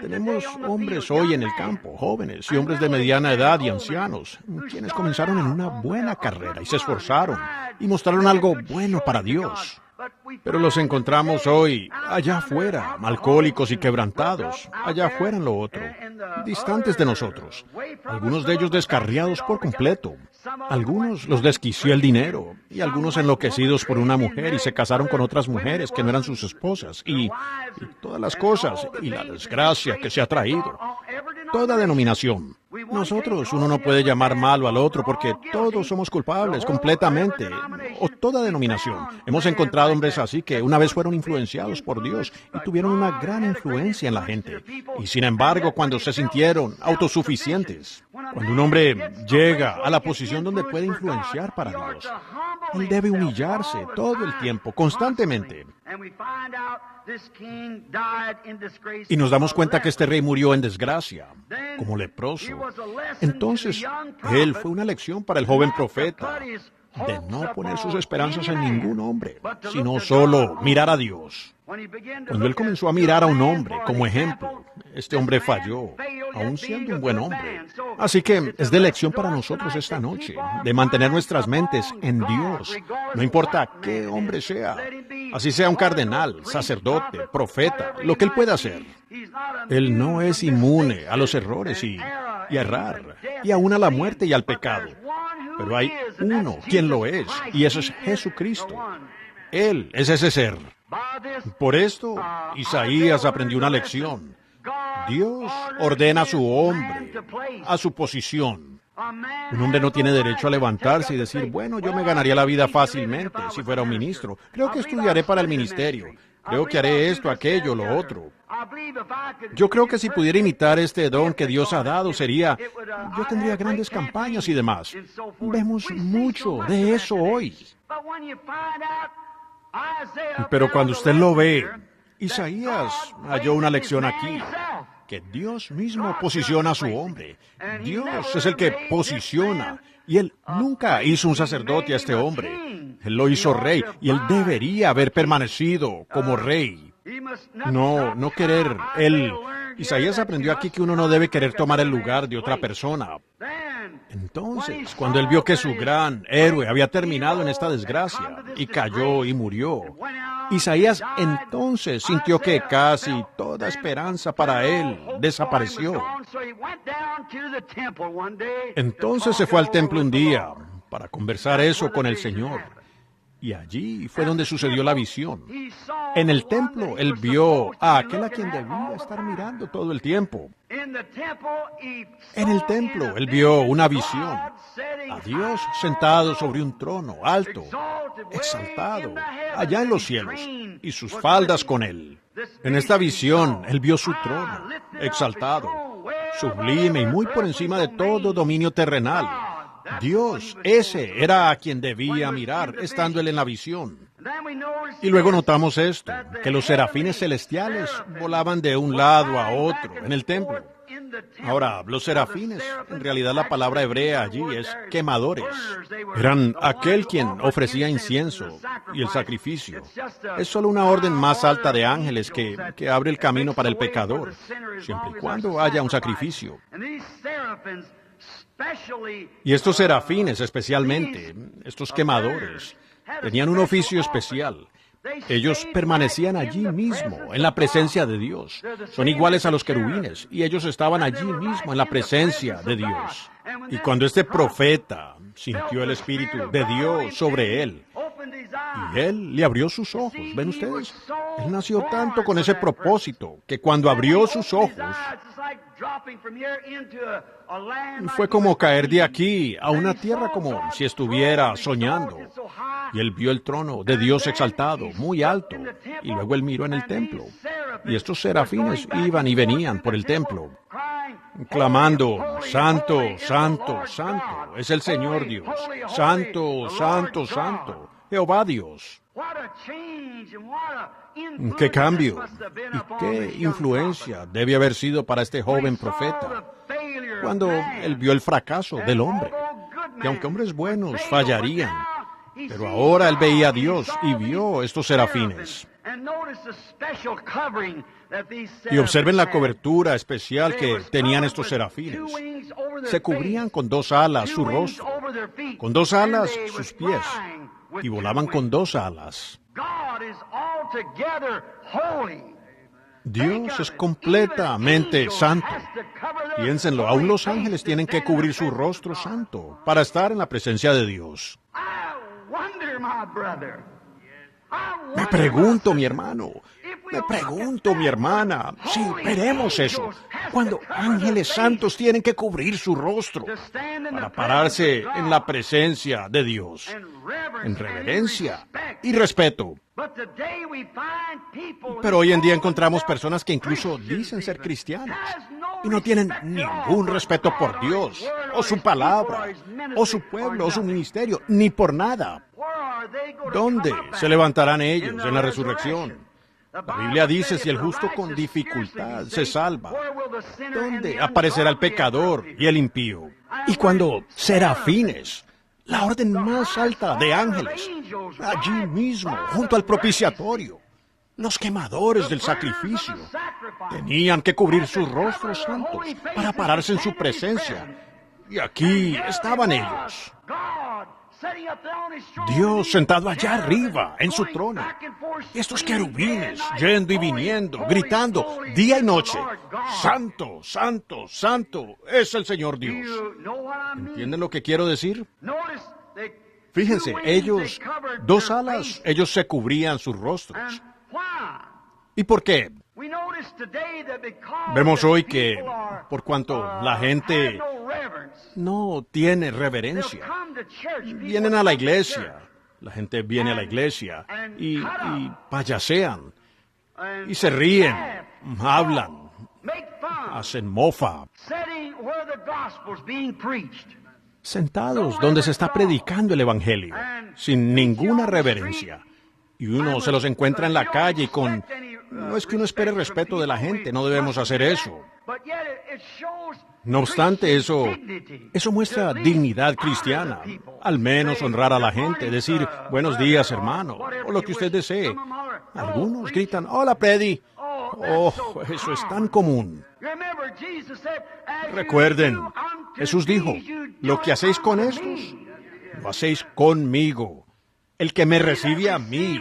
Tenemos hombres hoy en el campo, jóvenes y hombres de mediana edad y ancianos, quienes comenzaron en una buena carrera y se esforzaron y mostraron algo bueno para Dios. Pero los encontramos hoy allá afuera, alcohólicos y quebrantados, allá afuera en lo otro, distantes de nosotros, algunos de ellos descarriados por completo. Algunos los desquició el dinero, y algunos enloquecidos por una mujer y se casaron con otras mujeres que no eran sus esposas, y todas las cosas, y la desgracia que se ha traído. Toda denominación. Nosotros, uno no puede llamar malo al otro porque todos somos culpables completamente, o toda denominación. Hemos encontrado hombres así que una vez fueron influenciados por Dios y tuvieron una gran influencia en la gente. Y sin embargo, cuando se sintieron autosuficientes, cuando un hombre llega a la posición donde puede influenciar para Dios, él debe humillarse todo el tiempo, constantemente. Y nos damos cuenta que este rey murió en desgracia, como leproso. Entonces, él fue una lección para el joven profeta de no poner sus esperanzas en ningún hombre, sino solo mirar a Dios. Cuando él comenzó a mirar a un hombre como ejemplo, este hombre falló, aun siendo un buen hombre. Así que es de lección para nosotros esta noche, de mantener nuestras mentes en Dios, no importa qué hombre sea, así sea un cardenal, sacerdote, profeta, lo que él pueda hacer. Él no es inmune a los errores y a errar, y aún a la muerte y al pecado. Pero hay uno quien lo es, y eso es Jesucristo. Él es ese ser. Por esto, Isaías aprendió una lección. Dios ordena a su hombre a su posición. Un hombre no tiene derecho a levantarse y decir, bueno, yo me ganaría la vida fácilmente si fuera un ministro. Creo que estudiaré para el ministerio. Creo que haré esto, aquello, lo otro. Yo creo que si pudiera imitar este don que Dios ha dado, yo tendría grandes campañas y demás. Vemos mucho de eso hoy. Pero cuando usted lo ve, Isaías halló una lección aquí, que Dios mismo posiciona a su hombre. Dios es el que posiciona, y Él nunca hizo un sacerdote a este hombre. Él lo hizo rey, y Él debería haber permanecido como rey. No querer. Isaías aprendió aquí que uno no debe querer tomar el lugar de otra persona. Entonces, cuando él vio que su gran héroe había terminado en esta desgracia y cayó y murió, Isaías entonces sintió que casi toda esperanza para él desapareció. Entonces se fue al templo un día para conversar eso con el Señor. Y allí fue donde sucedió la visión. En el templo, él vio a aquel a quien debía estar mirando todo el tiempo. En el templo, él vio una visión. A Dios sentado sobre un trono alto, exaltado, allá en los cielos, y sus faldas con él. En esta visión, él vio su trono, exaltado, sublime y muy por encima de todo dominio terrenal. Dios, ese era a quien debía mirar, estando él en la visión. Y luego notamos esto, que los serafines celestiales volaban de un lado a otro en el templo. Ahora, los serafines, en realidad la palabra hebrea allí es quemadores. Eran aquel quien ofrecía incienso y el sacrificio. Es solo una orden más alta de ángeles que abre el camino para el pecador, siempre y cuando haya un sacrificio. Y estos serafines especialmente, estos quemadores, tenían un oficio especial. Ellos permanecían allí mismo, en la presencia de Dios. Son iguales a los querubines, y ellos estaban allí mismo, en la presencia de Dios. Y cuando este profeta sintió el Espíritu de Dios sobre él, y él le abrió sus ojos, ¿ven ustedes? Él nació tanto con ese propósito, que cuando abrió sus ojos, fue como caer de aquí a una tierra como si estuviera soñando. Y él vio el trono de Dios exaltado, muy alto, y luego él miró en el templo. Y estos serafines iban y venían por el templo, clamando, Santo, Santo, Santo, es el Señor Dios. Santo, Santo, Santo, Jehová Dios. ¡Qué cambio! ¿Y qué influencia debe haber sido para este joven profeta cuando él vio el fracaso del hombre? Que aunque hombres buenos fallarían, pero ahora él veía a Dios y vio estos serafines. Y observen la cobertura especial que tenían estos serafines. Se cubrían con 2 alas su rostro, con 2 alas sus pies, y volaban con 2 alas. Dios es completamente santo. Piénsenlo, aún los ángeles tienen que cubrir su rostro santo para estar en la presencia de Dios. Me pregunto, mi hermano, me pregunto, mi hermana, si veremos eso, cuando ángeles santos tienen que cubrir su rostro para pararse en la presencia de Dios, en reverencia y respeto. Pero hoy en día encontramos personas que incluso dicen ser cristianos y no tienen ningún respeto por Dios, o su palabra, o su pueblo, o su ministerio, ni por nada. ¿Dónde se levantarán ellos en la resurrección? La Biblia dice, si el justo con dificultad se salva, ¿dónde aparecerá el pecador y el impío? Y cuando serafines, la orden más alta de ángeles, allí mismo, junto al propiciatorio, los quemadores del sacrificio, tenían que cubrir sus rostros santos para pararse en su presencia. Y aquí estaban ellos. Dios sentado allá arriba, en su trono. Estos querubines, yendo y viniendo, gritando, día y noche, Santo, Santo, Santo, es el Señor Dios. ¿Entienden lo que quiero decir? Fíjense, ellos, 2 alas, ellos se cubrían sus rostros. ¿Y por qué? Vemos hoy que, por cuanto la gente no tiene reverencia, vienen a la iglesia, la gente viene a la iglesia y payasean, y se ríen, hablan, hacen mofa, sentados donde se está predicando el Evangelio, sin ninguna reverencia. Y uno se los encuentra en la calle con... No es que uno espere respeto de la gente, no debemos hacer eso. No obstante, eso muestra dignidad cristiana. Al menos honrar a la gente, decir, buenos días, hermano, o lo que usted desee. Algunos gritan, hola, Predi. Oh, eso es tan común. Recuerden, Jesús dijo, lo que hacéis con estos, lo hacéis conmigo. El que me recibe a mí,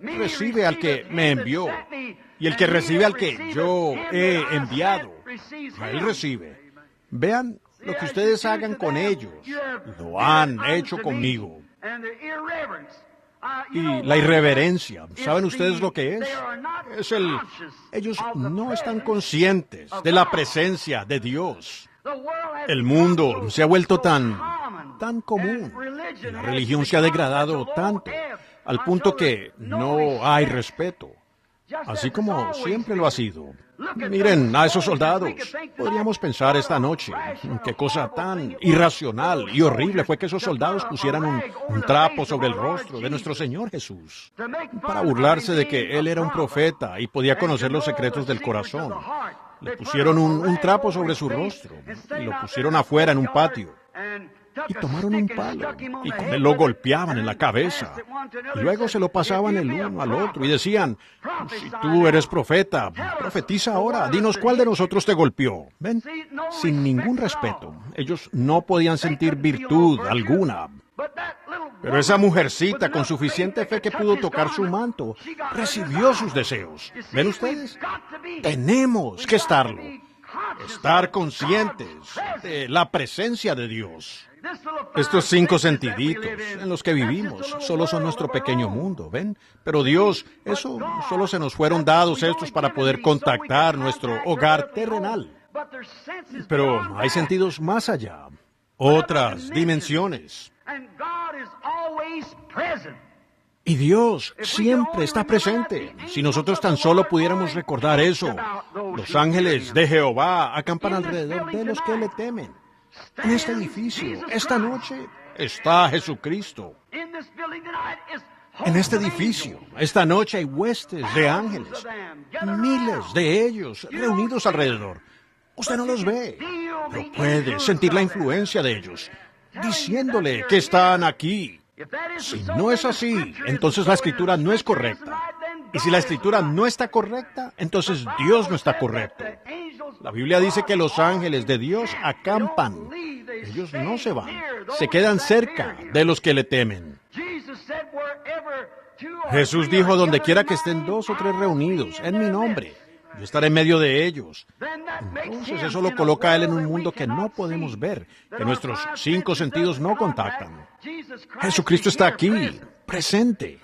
recibe al que me envió. Y el que recibe al que yo he enviado, a él recibe. Vean lo que ustedes hagan con ellos. Lo han hecho conmigo. Y la irreverencia, ¿saben ustedes lo que es? Ellos no están conscientes de la presencia de Dios. El mundo se ha vuelto tan común. La religión se ha degradado tanto, al punto que no hay respeto. Así como siempre lo ha sido. Miren a esos soldados. Podríamos pensar esta noche, qué cosa tan irracional y horrible fue que esos soldados pusieran un trapo sobre el rostro de nuestro Señor Jesús, para burlarse de que Él era un profeta y podía conocer los secretos del corazón. Le pusieron un trapo sobre su rostro y lo pusieron afuera en un patio. Y tomaron un palo y con él lo golpeaban en la cabeza. Y luego se lo pasaban el uno al otro y decían, si tú eres profeta, profetiza ahora, dinos cuál de nosotros te golpeó. ¿Ven? Sin ningún respeto. Ellos no podían sentir virtud alguna. Pero esa mujercita, con suficiente fe que pudo tocar su manto, recibió sus deseos. ¿Ven ustedes? Tenemos que estarlo. Estar conscientes de la presencia de Dios. Estos 5 sentiditos en los que vivimos solo son nuestro pequeño mundo, ¿ven? Pero Dios, eso solo se nos fueron dados estos para poder contactar nuestro hogar terrenal. Pero hay sentidos más allá, otras dimensiones. Y Dios siempre está presente. Si nosotros tan solo pudiéramos recordar eso, los ángeles de Jehová acampan alrededor de los que le temen. En este edificio, esta noche, está Jesucristo. En este edificio, esta noche hay huestes de ángeles, miles de ellos reunidos alrededor. Usted no los ve, pero puede sentir la influencia de ellos, diciéndole que están aquí. Si no es así, entonces la escritura no es correcta. Y si la escritura no está correcta, entonces Dios no está correcto. La Biblia dice que los ángeles de Dios acampan. Ellos no se van, se quedan cerca de los que le temen. Jesús dijo, donde quiera que estén 2 o 3 reunidos en mi nombre, yo estaré en medio de ellos. Entonces eso lo coloca a Él en un mundo que no podemos ver, que nuestros 5 sentidos no contactan. Jesucristo está aquí, presente.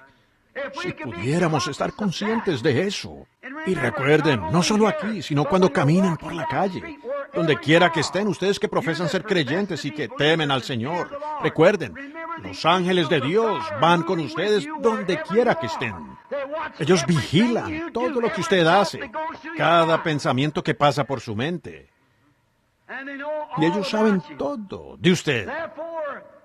Si pudiéramos estar conscientes de eso. Y recuerden, no solo aquí, sino cuando caminen por la calle. Donde quiera que estén, ustedes que profesan ser creyentes y que temen al Señor. Recuerden, los ángeles de Dios van con ustedes donde quiera que estén. Ellos vigilan todo lo que usted hace, cada pensamiento que pasa por su mente. Y ellos saben todo de usted.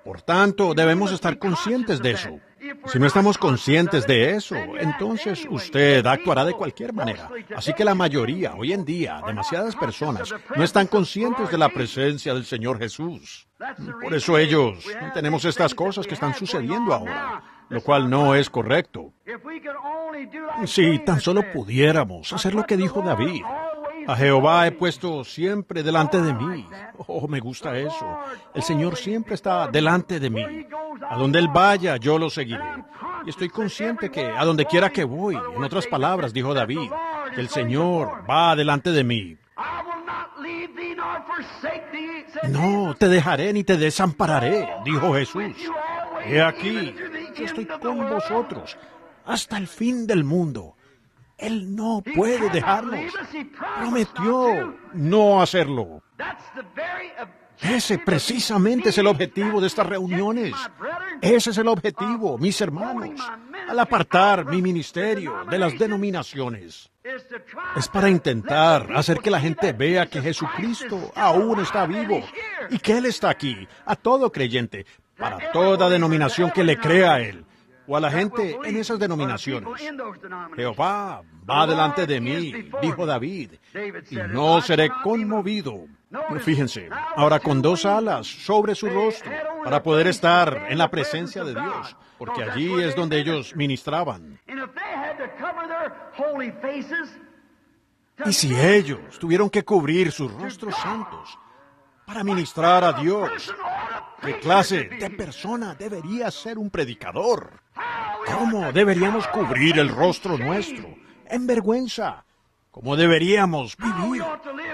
Por tanto, debemos estar conscientes de eso. Si no estamos conscientes de eso, entonces usted actuará de cualquier manera. Así que la mayoría, hoy en día, demasiadas personas, no están conscientes de la presencia del Señor Jesús. Por eso tenemos estas cosas que están sucediendo ahora, lo cual no es correcto. Si tan solo pudiéramos hacer lo que dijo David. A Jehová he puesto siempre delante de mí. Oh, me gusta eso. El Señor siempre está delante de mí. A donde Él vaya, yo lo seguiré. Y estoy consciente que a donde quiera que voy, en otras palabras, dijo David, que el Señor va delante de mí. No te dejaré ni te desampararé, dijo Jesús. He aquí, yo estoy con vosotros hasta el fin del mundo. Él no puede dejarnos. Prometió no hacerlo. Ese precisamente es el objetivo de estas reuniones. Ese es el objetivo, mis hermanos, al apartar mi ministerio de las denominaciones. Es para intentar hacer que la gente vea que Jesucristo aún está vivo y que Él está aquí, a todo creyente, para toda denominación que le crea a Él, o a la gente en esas denominaciones. Jehová va delante de mí, dijo David, y no seré conmovido. Fíjense, ahora con 2 alas sobre su rostro, para poder estar en la presencia de Dios, porque allí es donde ellos ministraban. Y si ellos tuvieron que cubrir sus rostros santos para ministrar a Dios, ¿qué clase de persona debería ser un predicador? ¿Cómo deberíamos cubrir el rostro nuestro en vergüenza? ¿Cómo deberíamos vivir?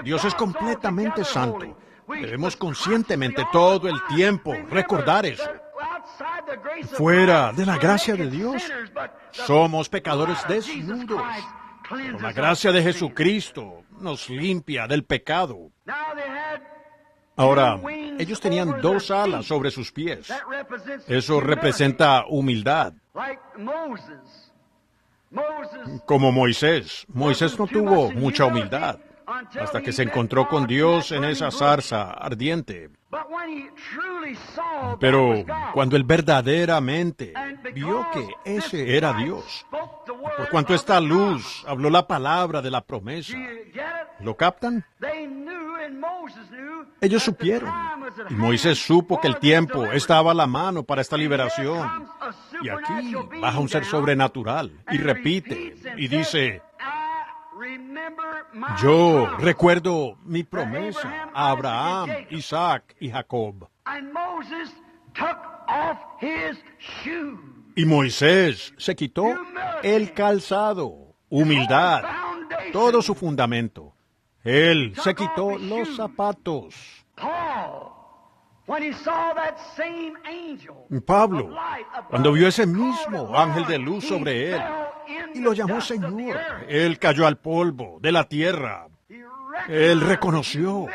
Dios es completamente santo. Debemos conscientemente todo el tiempo recordar eso. fuera de la gracia de Dios. Somos pecadores desnudos. Pero la gracia de Jesucristo nos limpia del pecado. Ahora, ellos tenían 2 alas sobre sus pies. Eso representa humildad. Como Moisés. Moisés no tuvo mucha humildad hasta que se encontró con Dios en esa zarza ardiente. Pero cuando él verdaderamente vio que ese era Dios, por cuanto esta luz habló la palabra de la promesa, ¿lo captan? Ellos supieron, y Moisés supo que el tiempo estaba a la mano para esta liberación. Y aquí baja un ser sobrenatural y repite y dice: yo recuerdo mi promesa a Abraham, Isaac y Jacob. Y Moisés se quitó el calzado, humildad, todo su fundamento. Él se quitó los zapatos. Pablo, cuando vio ese mismo ángel de luz sobre él y lo llamó Señor, él cayó al polvo de la tierra. Él reconoció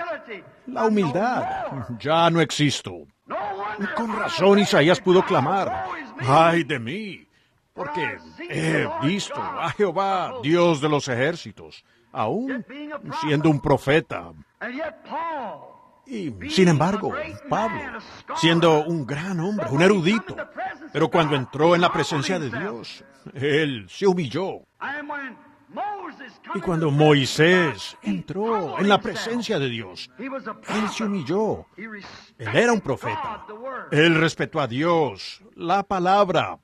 la humildad. Ya no existo. Y con razón Isaías pudo clamar: ¡ay de mí! Porque he visto a Jehová, Dios de los ejércitos, aún siendo un profeta. Y, sin embargo, Pablo, siendo un gran hombre, un erudito, pero cuando entró en la presencia de Dios, él se humilló. Y cuando Moisés entró en la presencia de Dios, él se humilló. Él era un profeta. Él respetó a Dios, la palabra.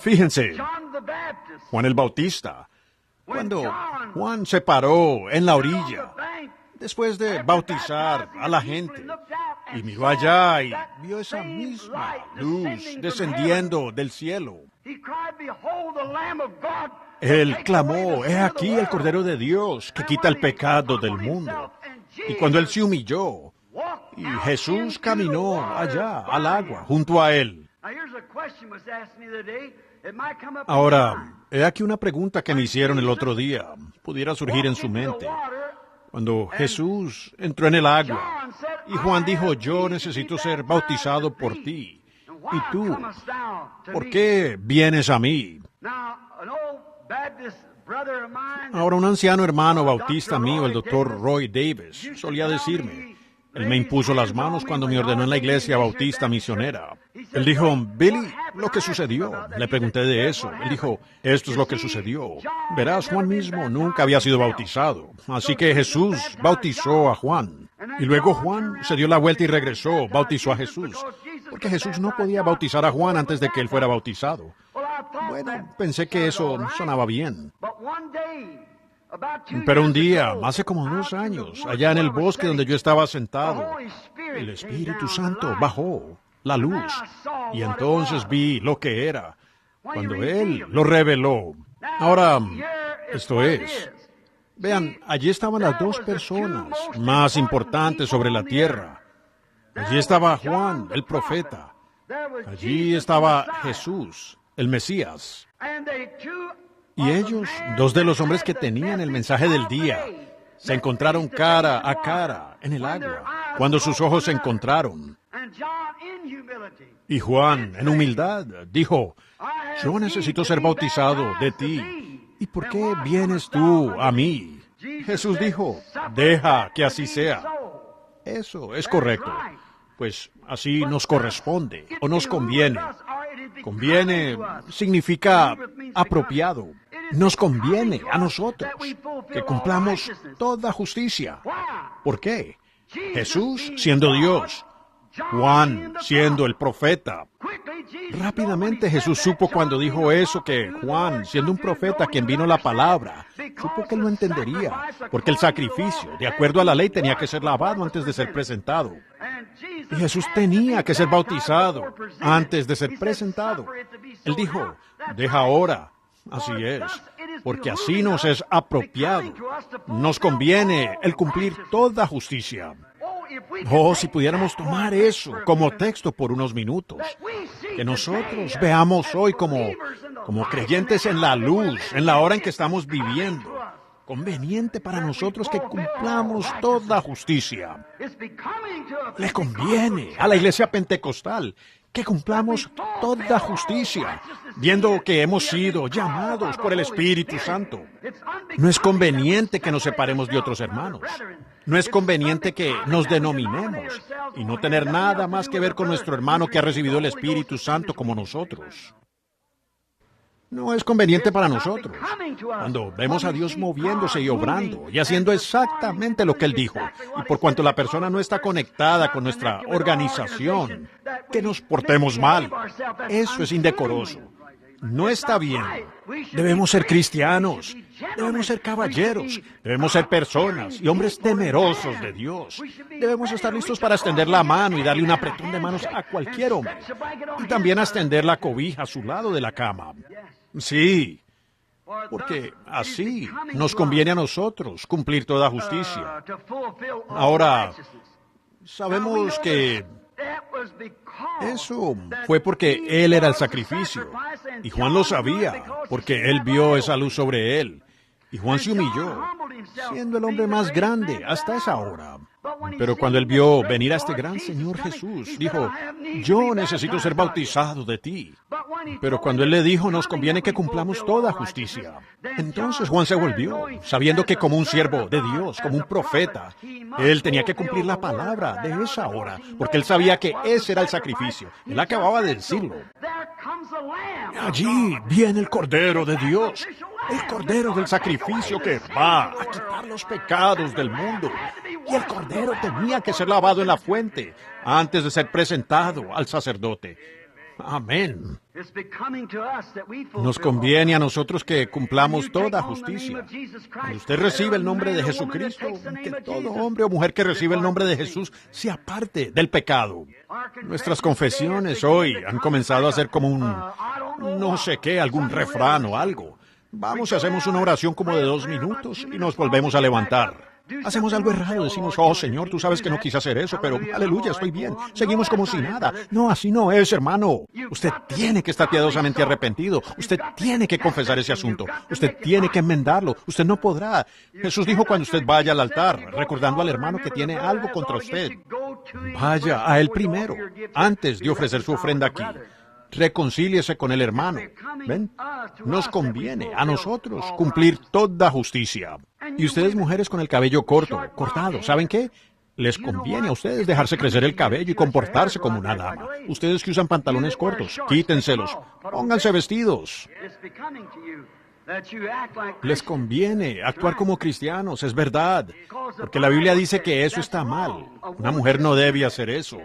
Fíjense, Juan el Bautista, cuando Juan se paró en la orilla, después de bautizar a la gente, y miró allá y vio esa misma luz descendiendo del cielo, él clamó: he aquí el Cordero de Dios que quita el pecado del mundo. Y cuando él se humilló, y Jesús caminó allá al agua junto a él. Ahora, he aquí una pregunta que me hicieron el otro día. Pudiera surgir en su mente. Cuando Jesús entró en el agua, y Juan dijo: yo necesito ser bautizado por ti. ¿Y tú? ¿Por qué vienes a mí? Ahora, un anciano hermano bautista mío, el Dr. Roy Davis, solía decirme, él me impuso las manos cuando me ordenó en la iglesia bautista misionera. Él dijo: Billy, lo que sucedió. Le pregunté de eso. Él dijo: esto es lo que sucedió. Verás, Juan mismo nunca había sido bautizado. Así que Jesús bautizó a Juan. Y luego Juan se dio la vuelta y regresó, bautizó a Jesús. Porque Jesús no podía bautizar a Juan antes de que él fuera bautizado. Bueno, pensé que eso sonaba bien. Pero un día, hace como 2 años, allá en el bosque donde yo estaba sentado, el Espíritu Santo bajó, la luz, y entonces vi lo que era, cuando Él lo reveló. Ahora, esto es, vean, allí estaban las 2 personas más importantes sobre la tierra. Allí estaba Juan, el profeta. Allí estaba Jesús, el Mesías. Y ellos, 2 de los hombres que tenían el mensaje del día, se encontraron cara a cara en el agua, cuando sus ojos se encontraron. Y Juan, en humildad, dijo: yo necesito ser bautizado de ti. ¿Y por qué vienes tú a mí? Jesús dijo: deja que así sea. Eso es correcto. Pues así nos corresponde, o nos conviene. Conviene significa apropiado. Nos conviene a nosotros que cumplamos toda justicia. ¿Por qué? Jesús siendo Dios, Juan siendo el profeta. Rápidamente Jesús supo cuando dijo eso que Juan, siendo un profeta quien vino la palabra, supo que lo entendería, porque el sacrificio, de acuerdo a la ley, tenía que ser lavado antes de ser presentado. Y Jesús tenía que ser bautizado antes de ser presentado. Él dijo: deja ahora. Así es, porque así nos es apropiado. Nos conviene el cumplir toda justicia. Oh, si pudiéramos tomar eso como texto por unos minutos. Que nosotros veamos hoy como creyentes en la luz, en la hora en que estamos viviendo. Conveniente para nosotros que cumplamos toda justicia. Le conviene a la iglesia pentecostal que cumplamos toda justicia, viendo que hemos sido llamados por el Espíritu Santo. No es conveniente que nos separemos de otros hermanos. No es conveniente que nos denominemos y no tener nada más que ver con nuestro hermano que ha recibido el Espíritu Santo como nosotros. No es conveniente para nosotros. Cuando vemos a Dios moviéndose y obrando y haciendo exactamente lo que Él dijo, y por cuanto la persona no está conectada con nuestra organización, que nos portemos mal, eso es indecoroso. No está bien. Debemos ser cristianos, debemos ser caballeros, debemos ser personas y hombres temerosos de Dios. Debemos estar listos para extender la mano y darle un apretón de manos a cualquier hombre. Y también a extender la cobija a su lado de la cama. Sí, porque así nos conviene a nosotros cumplir toda justicia. Ahora, sabemos que eso fue porque Él era el sacrificio, y Juan lo sabía, porque Él vio esa luz sobre Él, y Juan se humilló, siendo el hombre más grande hasta esa hora. Pero cuando Él vio venir a este gran Señor Jesús, dijo, yo necesito ser bautizado de ti. Pero cuando Él le dijo, nos conviene que cumplamos toda justicia, entonces Juan se volvió, sabiendo que como un siervo de Dios, como un profeta, Él tenía que cumplir la palabra de esa hora, porque Él sabía que ese era el sacrificio. Él acababa de decirlo. Allí viene el Cordero de Dios, el Cordero del sacrificio que va a quitar los pecados del mundo. Y el Cordero tenía que ser lavado en la fuente antes de ser presentado al sacerdote. Amén. Nos conviene a nosotros que cumplamos toda justicia. Cuando usted recibe el nombre de Jesucristo, que todo hombre o mujer que recibe el nombre de Jesús se aparte del pecado. Nuestras confesiones hoy han comenzado a ser como no sé qué, algún refrán o algo. Vamos y hacemos una oración como de 2 minutos y nos volvemos a levantar. Hacemos algo errado, decimos, oh Señor, tú sabes que no quise hacer eso, pero aleluya, estoy bien. Seguimos como si nada. No, así no es, hermano. Usted tiene que estar piadosamente arrepentido. Usted tiene que confesar ese asunto. Usted tiene que enmendarlo. Usted no podrá. Jesús dijo cuando usted vaya al altar, recordando al hermano que tiene algo contra usted, vaya a él primero, antes de ofrecer su ofrenda aquí. Reconcíliese con el hermano. ¿Ven? Nos conviene a nosotros cumplir toda justicia. Y ustedes, mujeres con el cabello cortado, ¿saben qué? Les conviene a ustedes dejarse crecer el cabello y comportarse como una dama. Ustedes que usan pantalones cortos, quítenselos. Pónganse vestidos. Les conviene actuar como cristianos, es verdad. Porque la Biblia dice que eso está mal. Una mujer no debe hacer eso.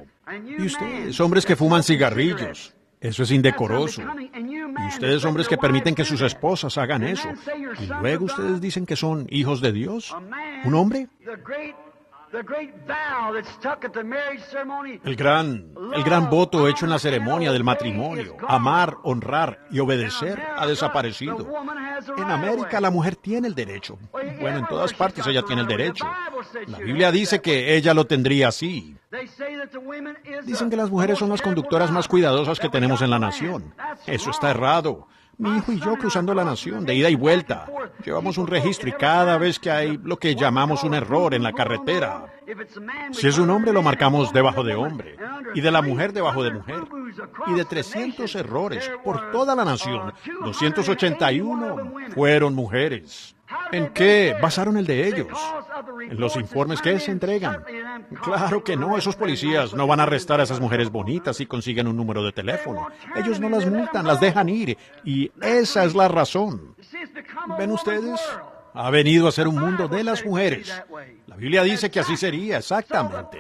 Y ustedes, hombres que fuman cigarrillos, eso es indecoroso. Y ustedes, hombres que permiten que sus esposas hagan eso, y luego ustedes dicen que son hijos de Dios. ¿Un hombre? El gran voto hecho en la ceremonia del matrimonio, amar, honrar y obedecer, ha desaparecido. En América la mujer tiene el derecho. Bueno, en todas partes ella tiene el derecho. La Biblia dice que ella lo tendría así. Dicen que las mujeres son las conductoras más cuidadosas que tenemos en la nación. Eso está errado. Mi hijo y yo cruzando la nación, de ida y vuelta. Llevamos un registro y cada vez que hay lo que llamamos un error en la carretera, si es un hombre lo marcamos debajo de hombre, y de la mujer debajo de mujer. Y de 300 errores por toda la nación, 281 fueron mujeres. ¿En qué basaron el de ellos? ¿En los informes que se entregan? Claro que no, esos policías no van a arrestar a esas mujeres bonitas si consiguen un número de teléfono. Ellos no las multan, las dejan ir, y esa es la razón. ¿Ven ustedes? Ha venido a ser un mundo de las mujeres. La Biblia dice que así sería, exactamente.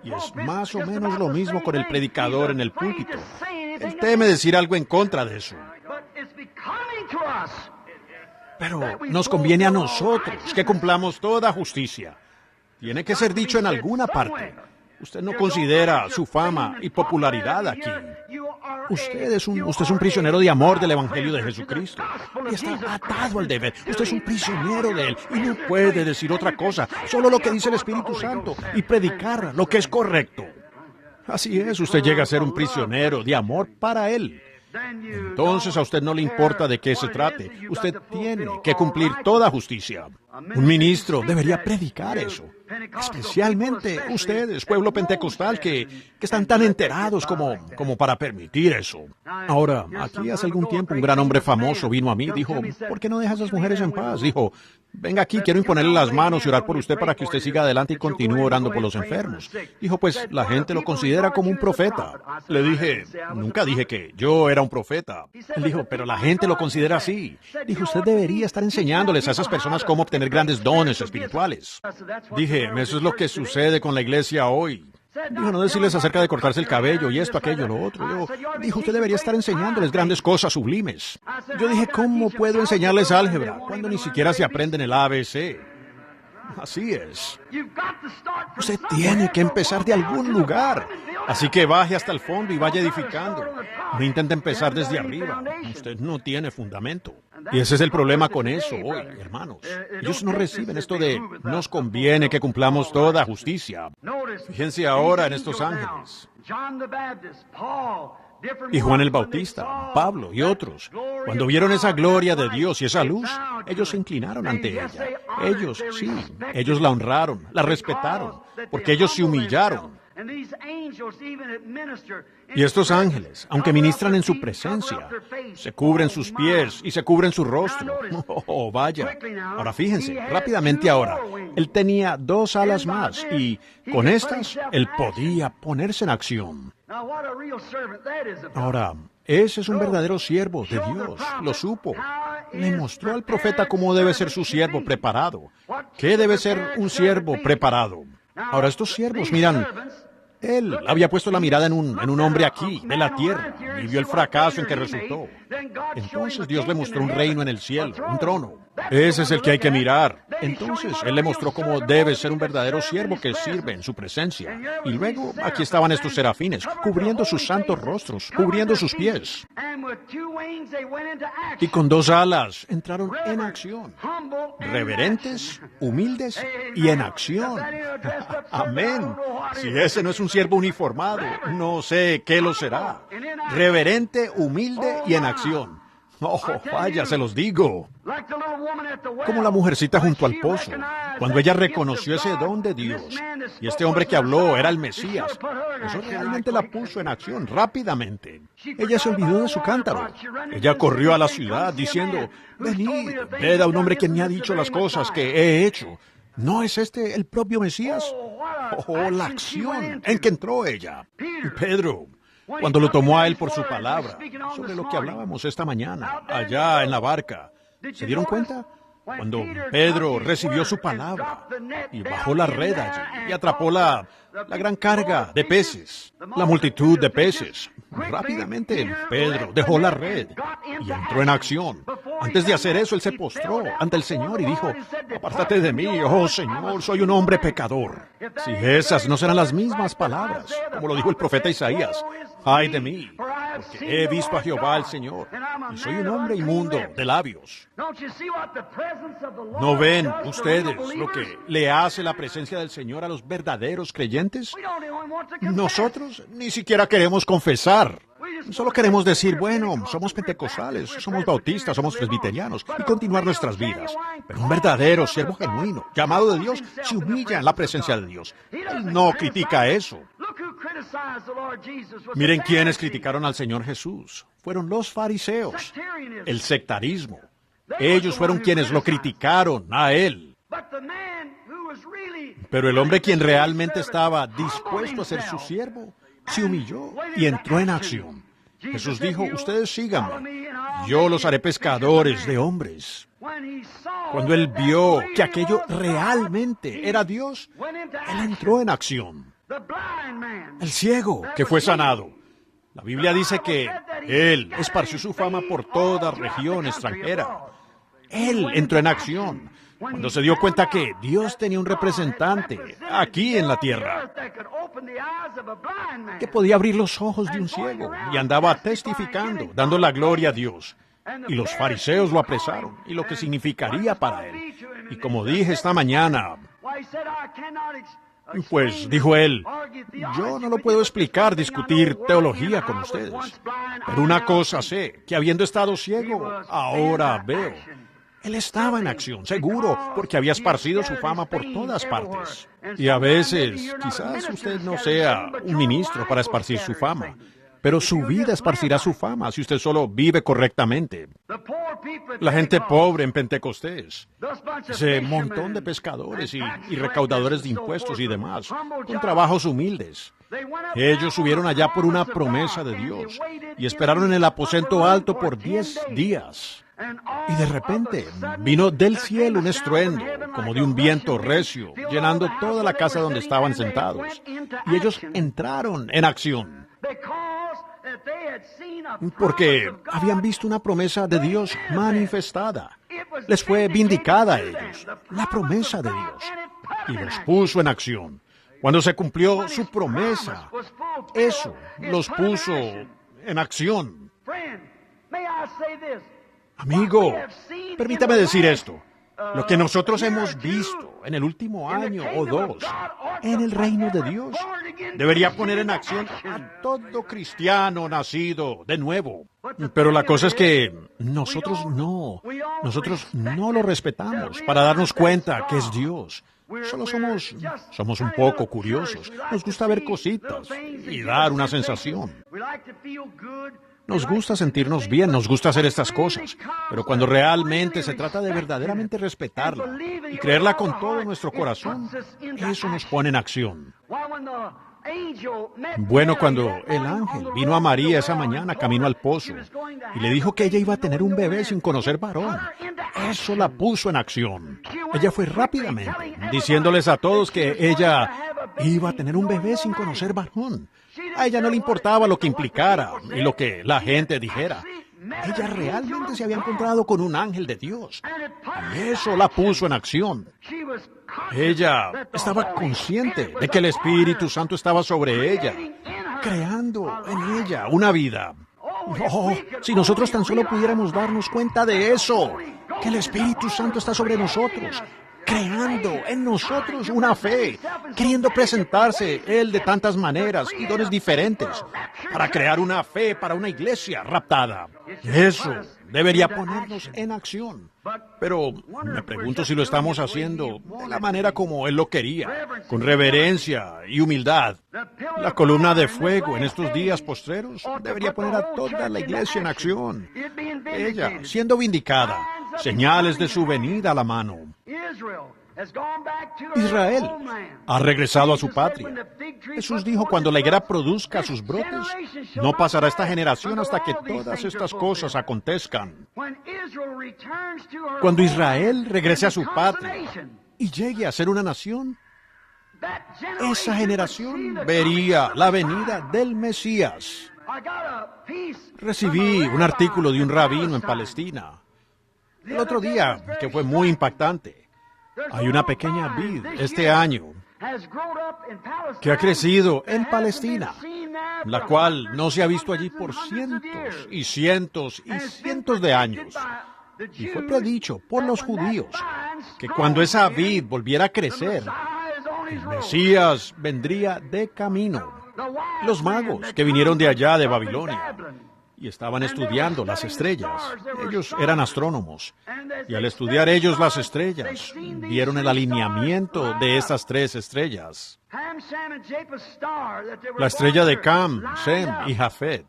Y es más o menos lo mismo con el predicador en el púlpito. Él teme decir algo en contra de eso. Pero nos conviene a nosotros que cumplamos toda justicia. Tiene que ser dicho en alguna parte. Usted no considera su fama y popularidad aquí. Usted es un prisionero de amor del Evangelio de Jesucristo. Y está atado al deber. Usted es un prisionero de él y no puede decir otra cosa, solo lo que dice el Espíritu Santo y predicar lo que es correcto. Así es, usted llega a ser un prisionero de amor para él. Entonces a usted no le importa de qué se trate. Usted tiene que cumplir toda justicia. Un ministro debería predicar eso. Especialmente ustedes, pueblo pentecostal, que están tan enterados como para permitir eso. Ahora, aquí hace algún tiempo un gran hombre famoso vino a mí y dijo, ¿por qué no dejas a las mujeres en paz? Dijo, venga aquí, quiero imponerle las manos y orar por usted para que usted siga adelante y continúe orando por los enfermos. Dijo, pues la gente lo considera como un profeta. Le dije, nunca dije que yo era un profeta. Él dijo, pero la gente lo considera así. Dijo, usted debería estar enseñándoles a esas personas cómo obtener grandes dones espirituales. Dije, eso es lo que sucede con la iglesia hoy. Dijo, no decirles acerca de cortarse el cabello y esto, aquello, lo otro. Dijo, usted debería estar enseñándoles grandes cosas sublimes. Yo dije, ¿cómo puedo enseñarles álgebra cuando ni siquiera se aprenden el ABC? Así es. Usted tiene que empezar de algún lugar. Así que baje hasta el fondo y vaya edificando. No intente empezar desde arriba. Usted no tiene fundamento. Y ese es el problema con eso hoy, hermanos. Ellos no reciben esto de, nos conviene que cumplamos toda justicia. Fíjense ahora en estos ángeles. Y Juan el Bautista, Pablo y otros, cuando vieron esa gloria de Dios y esa luz, ellos se inclinaron ante ella. Ellos la honraron, la respetaron, porque ellos se humillaron. Y estos ángeles, aunque ministran en su presencia, se cubren sus pies y se cubren su rostro. Oh, vaya. Ahora fíjense, rápidamente ahora, él tenía 2 alas más y con estas él podía ponerse en acción. Ahora, ese es un verdadero siervo de Dios, lo supo. Le mostró al profeta cómo debe ser su siervo preparado. ¿Qué debe ser un siervo preparado? Ahora, estos siervos, miran, él había puesto la mirada en un hombre aquí, de la tierra, y vio el fracaso en que resultó. Entonces Dios le mostró un reino en el cielo, un trono. Ese es el que hay que mirar. Entonces Él le mostró cómo debe ser un verdadero siervo que sirve en su presencia. Y luego aquí estaban estos serafines, cubriendo sus santos rostros, cubriendo sus pies. Y con 2 alas entraron en acción. Reverentes, humildes y en acción. Amén. Si ese no es un siervo uniformado, no sé qué lo será. Reverente, humilde y en acción. Oh, vaya, se los digo. Como la mujercita junto al pozo, cuando ella reconoció ese don de Dios, y este hombre que habló era el Mesías, eso realmente la puso en acción rápidamente. Ella se olvidó de su cántaro. Ella corrió a la ciudad diciendo, venid, ved a un hombre que me ha dicho las cosas que he hecho. ¿No es este el propio Mesías? Oh, la acción en que entró ella. Pedro, cuando lo tomó a él por su palabra, sobre lo que hablábamos esta mañana, allá en la barca, ¿se dieron cuenta? Cuando Pedro recibió su palabra y bajó la red allí y atrapó la gran carga de peces, la multitud de peces. Rápidamente Pedro dejó la red y entró en acción. Antes de hacer eso, él se postró ante el Señor y dijo, apártate de mí, oh Señor, soy un hombre pecador. Si esas no serán las mismas palabras, como lo dijo el profeta Isaías, ay de mí, porque he visto a Jehová el Señor, y soy un hombre inmundo de labios. ¿No ven ustedes lo que le hace la presencia del Señor a los verdaderos creyentes? Nosotros ni siquiera queremos confesar. Solo queremos decir, bueno, somos pentecostales, somos bautistas, somos presbiterianos, y continuar nuestras vidas. Pero un verdadero siervo genuino, llamado de Dios, se humilla en la presencia de Dios. Él no critica eso. Miren quiénes criticaron al Señor Jesús. Fueron los fariseos, el sectarismo. Ellos fueron quienes lo criticaron a Él. Pero el hombre quien realmente estaba dispuesto a ser su siervo, se humilló y entró en acción. Jesús dijo, ustedes síganme, yo los haré pescadores de hombres. Cuando él vio que aquello realmente era Dios, él entró en acción. El ciego que fue sanado. La Biblia dice que él esparció su fama por toda región extranjera. Él entró en acción. Cuando se dio cuenta que Dios tenía un representante aquí en la tierra que podía abrir los ojos de un ciego y andaba testificando, dando la gloria a Dios. Y los fariseos lo apresaron y lo que significaría para él. Y como dije esta mañana, pues dijo él, yo no lo puedo explicar, discutir teología con ustedes, pero una cosa sé, que habiendo estado ciego, ahora veo. Él estaba en acción, seguro, porque había esparcido su fama por todas partes. Y a veces, quizás usted no sea un ministro para esparcir su fama, pero su vida esparcirá su fama si usted solo vive correctamente. La gente pobre en Pentecostés, ese montón de pescadores y recaudadores de impuestos y demás, con trabajos humildes. Ellos subieron allá por una promesa de Dios y esperaron en el aposento alto por 10 días. Y de repente vino del cielo un estruendo, como de un viento recio, llenando toda la casa donde estaban sentados. Y ellos entraron en acción, porque habían visto una promesa de Dios manifestada. Les fue vindicada a ellos, la promesa de Dios, y los puso en acción. Cuando se cumplió su promesa, eso los puso en acción. Amigo, permítame decir esto. Lo que nosotros hemos visto en el último año o dos en el reino de Dios debería poner en acción a todo cristiano nacido de nuevo. Pero la cosa es que nosotros no lo respetamos para darnos cuenta que es Dios. Solo somos un poco curiosos. Nos gusta ver cositas y dar una sensación. Nos gusta sentirnos bien, nos gusta hacer estas cosas, pero cuando realmente se trata de verdaderamente respetarla y creerla con todo nuestro corazón, eso nos pone en acción. Bueno, cuando el ángel vino a María esa mañana camino al pozo y le dijo que ella iba a tener un bebé sin conocer varón, eso la puso en acción. Ella fue rápidamente diciéndoles a todos que ella iba a tener un bebé sin conocer varón. A ella no le importaba lo que implicara y lo que la gente dijera. Ella realmente se había encontrado con un ángel de Dios. Y eso la puso en acción. Ella estaba consciente de que el Espíritu Santo estaba sobre ella, creando en ella una vida. Oh, si nosotros tan solo pudiéramos darnos cuenta de eso, que el Espíritu Santo está sobre nosotros, creando en nosotros una fe, queriendo presentarse Él de tantas maneras y dones diferentes, para crear una fe para una iglesia raptada. Eso debería ponernos en acción. Pero me pregunto si lo estamos haciendo de la manera como Él lo quería, con reverencia y humildad. La columna de fuego en estos días postreros debería poner a toda la iglesia en acción. Ella siendo vindicada, señales de su venida a la mano. Israel ha regresado a su patria. Jesús dijo, cuando la higuera produzca sus brotes, no pasará esta generación hasta que todas estas cosas acontezcan. Cuando Israel regrese a su patria y llegue a ser una nación, esa generación vería la venida del Mesías. Recibí un artículo de un rabino en Palestina el otro día que fue muy impactante. Hay una pequeña vid este año que ha crecido en Palestina, la cual no se ha visto allí por cientos y cientos y cientos de años. Y fue predicho por los judíos que cuando esa vid volviera a crecer, el Mesías vendría de camino. Los magos que vinieron de allá de Babilonia y estaban estudiando las estrellas. Ellos eran astrónomos. Y al estudiar ellos las estrellas, vieron el alineamiento de estas tres estrellas. La estrella de Cam, Sem y Jafet,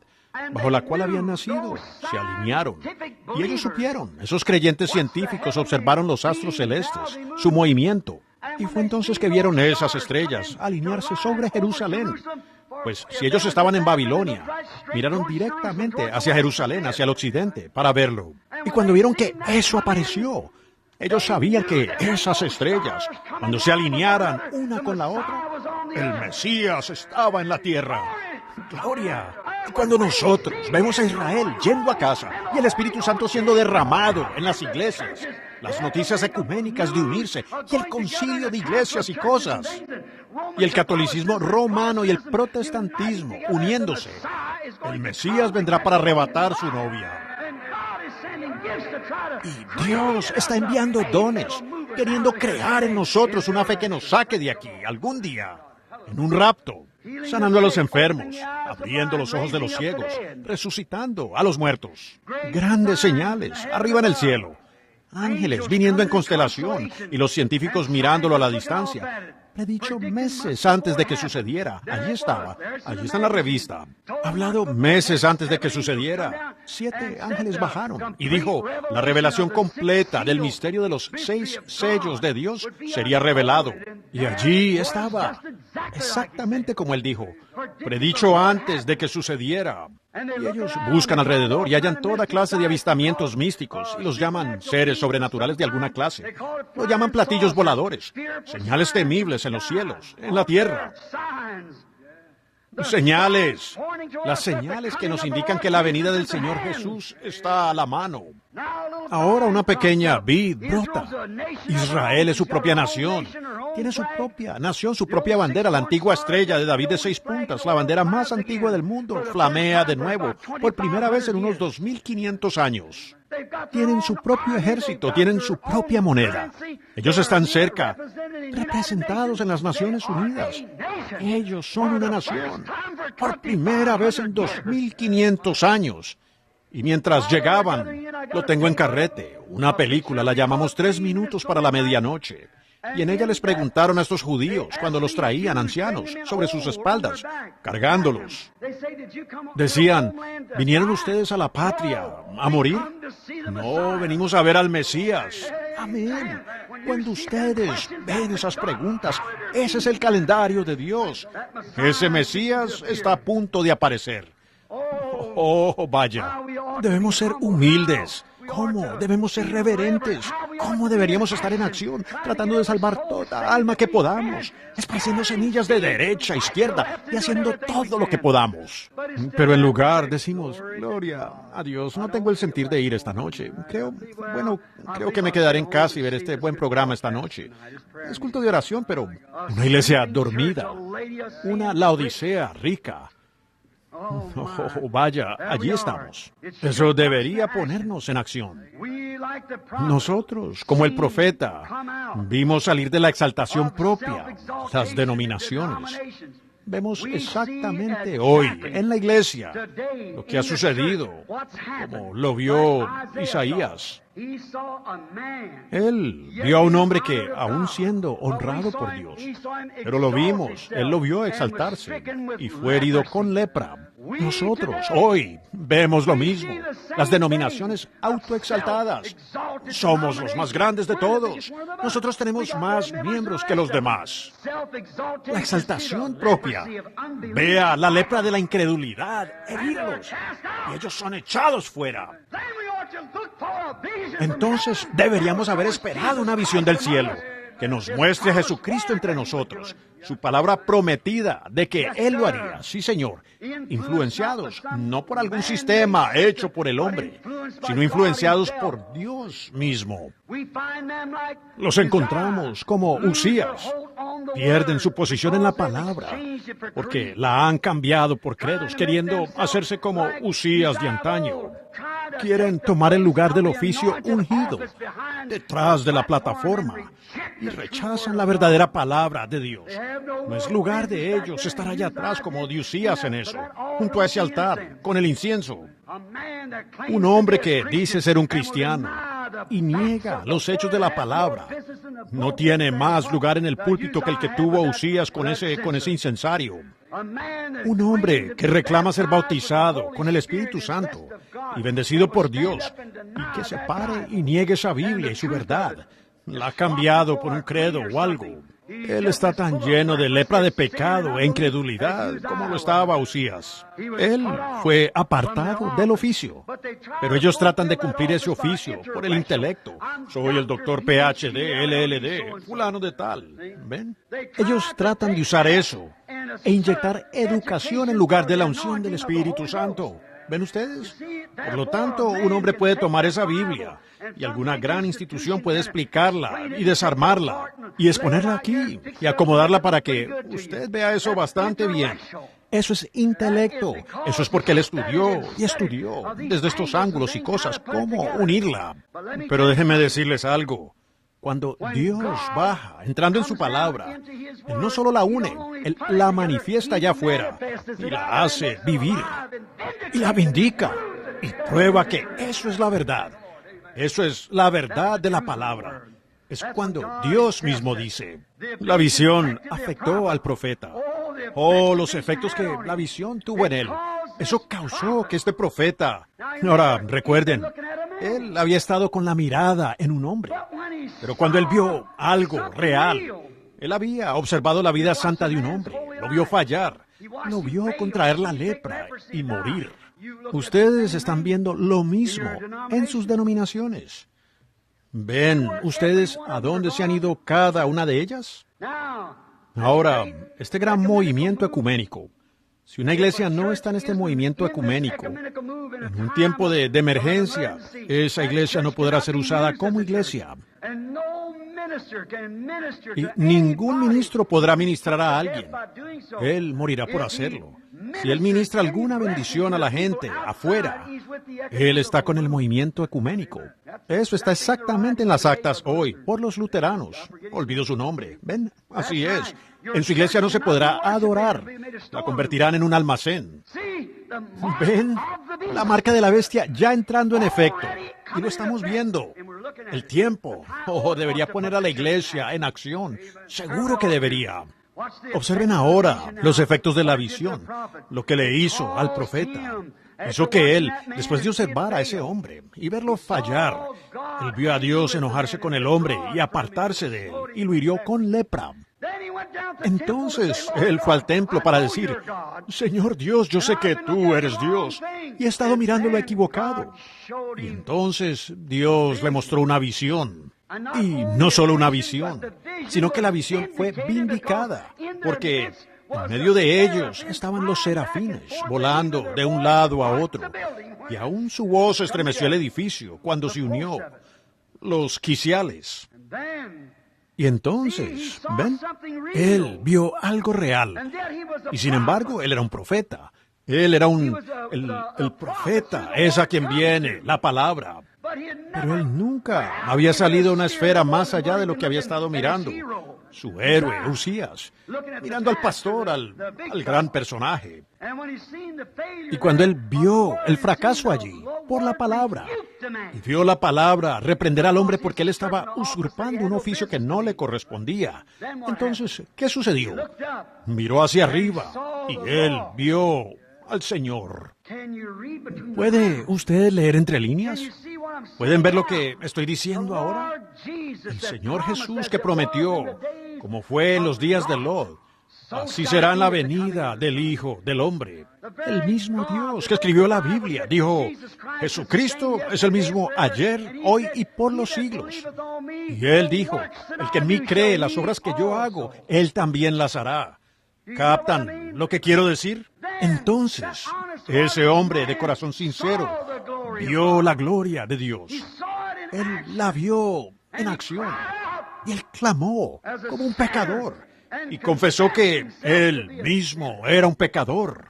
bajo la cual habían nacido, se alinearon. Y ellos supieron. Esos creyentes científicos observaron los astros celestes, su movimiento. Y fue entonces que vieron esas estrellas alinearse sobre Jerusalén. Pues si ellos estaban en Babilonia, miraron directamente hacia Jerusalén, hacia el occidente, para verlo. Y cuando vieron que eso apareció, ellos sabían que esas estrellas, cuando se alinearan una con la otra, el Mesías estaba en la tierra. ¡Gloria! Y cuando nosotros vemos a Israel yendo a casa y el Espíritu Santo siendo derramado en las iglesias, las noticias ecuménicas de unirse, y el concilio de iglesias y cosas, y el catolicismo romano y el protestantismo uniéndose. El Mesías vendrá para arrebatar su novia. Y Dios está enviando dones, queriendo crear en nosotros una fe que nos saque de aquí algún día, en un rapto, sanando a los enfermos, abriendo los ojos de los ciegos, resucitando a los muertos. Grandes señales arriba en el cielo. Ángeles viniendo en constelación y los científicos mirándolo a la distancia. Predicho meses antes de que sucediera. Allí estaba. Allí está en la revista. Hablado meses antes de que sucediera. 7 ángeles bajaron y dijo, la revelación completa del misterio de los 6 sellos de Dios sería revelado. Y allí estaba. Exactamente como él dijo. Predicho antes de que sucediera. Y ellos buscan alrededor y hallan toda clase de avistamientos místicos y los llaman seres sobrenaturales de alguna clase. Lo llaman platillos voladores, señales temibles en los cielos, en la tierra. Señales, las señales que nos indican que la venida del Señor Jesús está a la mano. Ahora una pequeña vid brota. Israel es su propia nación. Tiene su propia nación, su propia bandera, la antigua estrella de David de 6 puntas, la bandera más antigua del mundo, flamea de nuevo, por primera vez en unos 2500 años. Tienen su propio ejército, tienen su propia moneda. Ellos están cerca, representados en las Naciones Unidas. Ellos son una nación, por primera vez en 2500 años. Y mientras llegaban, lo tengo en carrete, una película, la llamamos 3 minutos para la medianoche. Y en ella les preguntaron a estos judíos, cuando los traían ancianos, sobre sus espaldas, cargándolos. Decían, ¿vinieron ustedes a la patria a morir? No, venimos a ver al Mesías. Amén. Cuando ustedes ven esas preguntas, ese es el calendario de Dios. Ese Mesías está a punto de aparecer. Oh, vaya. Debemos ser humildes. ¿Cómo? Debemos ser reverentes. ¿Cómo deberíamos estar en acción, tratando de salvar toda alma que podamos, esparciendo semillas de derecha a izquierda y haciendo todo lo que podamos? Pero en lugar decimos, gloria a Dios, no tengo el sentir de ir esta noche. Creo que me quedaré en casa y ver este buen programa esta noche. Es culto de oración, pero una iglesia dormida, una Laodicea rica. Oh, vaya, allí estamos. Eso debería ponernos en acción. Nosotros, como el profeta, vimos salir de la exaltación propia las denominaciones. Vemos exactamente hoy en la iglesia lo que ha sucedido, como lo vio Isaías. Él vio a un hombre que, aun siendo honrado por Dios, pero lo vimos, él lo vio exaltarse y fue herido con lepra. Nosotros hoy vemos lo mismo, las denominaciones autoexaltadas. Somos los más grandes de todos. Nosotros tenemos más miembros que los demás. La exaltación propia. Vea la lepra de la incredulidad, herirlos, y ellos son echados fuera. Entonces deberíamos haber esperado una visión del cielo que nos muestre a Jesucristo entre nosotros, su palabra prometida de que Él lo haría, sí Señor, influenciados no por algún sistema hecho por el hombre, sino influenciados por Dios mismo. Los encontramos como Usías, pierden su posición en la palabra, porque la han cambiado por credos, queriendo hacerse como Usías de antaño. Quieren tomar el lugar del oficio ungido, detrás de la plataforma, y rechazan la verdadera palabra de Dios. No es lugar de ellos estar allá atrás como de Usías en eso, junto a ese altar, con el incienso. Un hombre que dice ser un cristiano y niega los hechos de la palabra no tiene más lugar en el púlpito que el que tuvo Usías con ese incensario. Un hombre que reclama ser bautizado con el Espíritu Santo y bendecido por Dios, y que se pare y niegue esa Biblia y su verdad, la ha cambiado por un credo o algo. Él está tan lleno de lepra de pecado e incredulidad como lo estaba Usías. Él fue apartado del oficio, pero ellos tratan de cumplir ese oficio por el intelecto. Soy el doctor PhD, LLD, fulano de tal. ¿Ven? Ellos tratan de usar eso e inyectar educación en lugar de la unción del Espíritu Santo. ¿Ven ustedes? Por lo tanto, un hombre puede tomar esa Biblia y alguna gran institución puede explicarla y desarmarla y exponerla aquí y acomodarla para que usted vea eso bastante bien. Eso es intelecto. Eso es porque él estudió y estudió desde estos ángulos y cosas, cómo unirla. Pero déjenme decirles algo. Cuando Dios baja, entrando en su palabra, Él no solo la une, Él la manifiesta allá afuera y la hace vivir y la vindica y prueba que eso es la verdad. Eso es la verdad de la palabra. Es cuando Dios mismo dice, la visión afectó al profeta. Oh, los efectos que la visión tuvo en él. Eso causó que este profeta... Ahora, recuerden, él había estado con la mirada en un hombre. Pero cuando él vio algo real, él había observado la vida santa de un hombre. Lo vio fallar. Lo vio contraer la lepra y morir. Ustedes están viendo lo mismo en sus denominaciones. ¿Ven ustedes a dónde se han ido cada una de ellas? Ahora, este gran movimiento ecuménico, si una iglesia no está en este movimiento ecuménico, en un tiempo de emergencia, esa iglesia no podrá ser usada como iglesia. Y ningún ministro podrá ministrar a alguien. Él morirá por hacerlo. Si él ministra alguna bendición a la gente afuera, él está con el movimiento ecuménico. Eso está exactamente en las actas hoy, por los luteranos. Olvido su nombre. ¿Ven? Así es. En su iglesia no se podrá adorar. La convertirán en un almacén. ¿Ven? La marca de la bestia ya entrando en efecto. Y lo estamos viendo. El tiempo. Oh, debería poner a la iglesia en acción. Seguro que debería. Observen ahora los efectos de la visión, lo que le hizo al profeta. Hizo que él, después de observar a ese hombre y verlo fallar, él vio a Dios enojarse con el hombre y apartarse de él, y lo hirió con lepra. Entonces, él fue al templo para decir, Señor Dios, yo sé que tú eres Dios, y he estado mirando lo equivocado. Y entonces Dios le mostró una visión. Y no solo una visión, sino que la visión fue vindicada, porque en medio de ellos estaban los serafines volando de un lado a otro, y aún su voz estremeció el edificio cuando se unió, los quiciales. Y entonces, ¿ven? Él vio algo real, y sin embargo, él era un profeta. Él era el profeta, es a quien viene la palabra. Pero él nunca había salido a una esfera más allá de lo que había estado mirando. Su héroe, Usías, mirando al pastor, al gran personaje. Y cuando él vio el fracaso allí, por la palabra, y vio la palabra reprender al hombre porque él estaba usurpando un oficio que no le correspondía, entonces, ¿qué sucedió? Miró hacia arriba y él vio al Señor. ¿Puede usted leer entre líneas? ¿Pueden ver lo que estoy diciendo ahora? El Señor Jesús que prometió, como fue en los días de Lot, así será en la venida del Hijo del Hombre. El mismo Dios que escribió la Biblia dijo, Jesucristo es el mismo ayer, hoy y por los siglos. Y Él dijo, el que en mí cree las obras que yo hago, Él también las hará. ¿Captan lo que quiero decir? Entonces, ese hombre de corazón sincero vio la gloria de Dios. Él la vio en acción. Y él clamó como un pecador. Y confesó que él mismo era un pecador.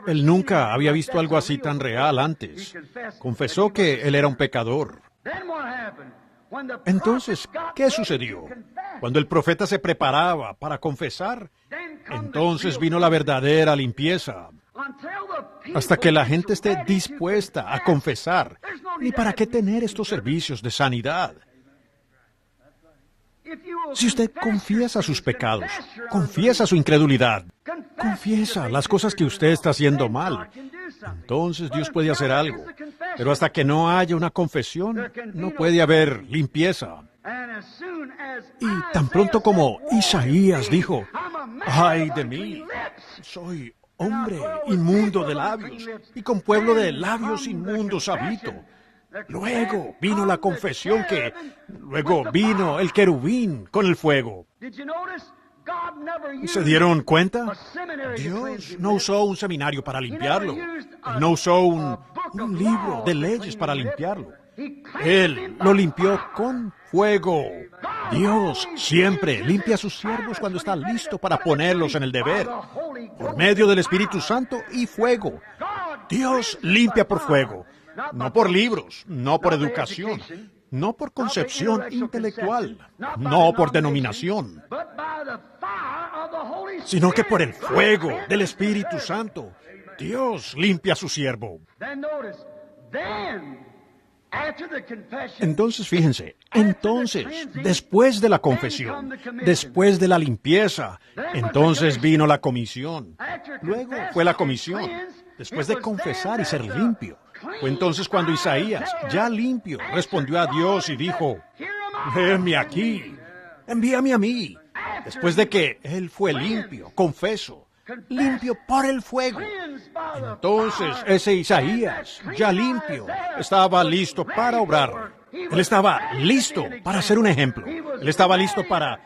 Él nunca había visto algo así tan real antes. Confesó que él era un pecador. Entonces, ¿qué sucedió? Cuando el profeta se preparaba para confesar, entonces vino la verdadera limpieza. Hasta que la gente esté dispuesta a confesar, ni para qué tener estos servicios de sanidad. Si usted confiesa sus pecados, confiesa su incredulidad, confiesa las cosas que usted está haciendo mal, entonces Dios puede hacer algo. Pero hasta que no haya una confesión, no puede haber limpieza. Y tan pronto como Isaías dijo, ¡ay de mí! Soy hombre inmundo de labios, y con pueblo de labios inmundos habito. Luego vino la confesión luego vino el querubín con el fuego. ¿Se dieron cuenta? Dios no usó un seminario para limpiarlo. Él no usó un libro de leyes para limpiarlo. Él lo limpió con fuego. Dios siempre limpia a sus siervos cuando está listo para ponerlos en el deber, por medio del Espíritu Santo y fuego. Dios limpia por fuego, no por libros, no por educación, no por concepción intelectual, no por denominación, sino que por el fuego del Espíritu Santo. Dios limpia a su siervo. Entonces, fíjense, después de la confesión, después de la limpieza, entonces vino la comisión. Luego fue la comisión, después de confesar y ser limpio. Fue entonces cuando Isaías, ya limpio, respondió a Dios y dijo, «Heme aquí, envíame a mí». Después de que él fue limpio, confeso, limpio por el fuego. Entonces ese Isaías, ya limpio, estaba listo para obrar. Él estaba listo para ser un ejemplo. Él estaba listo para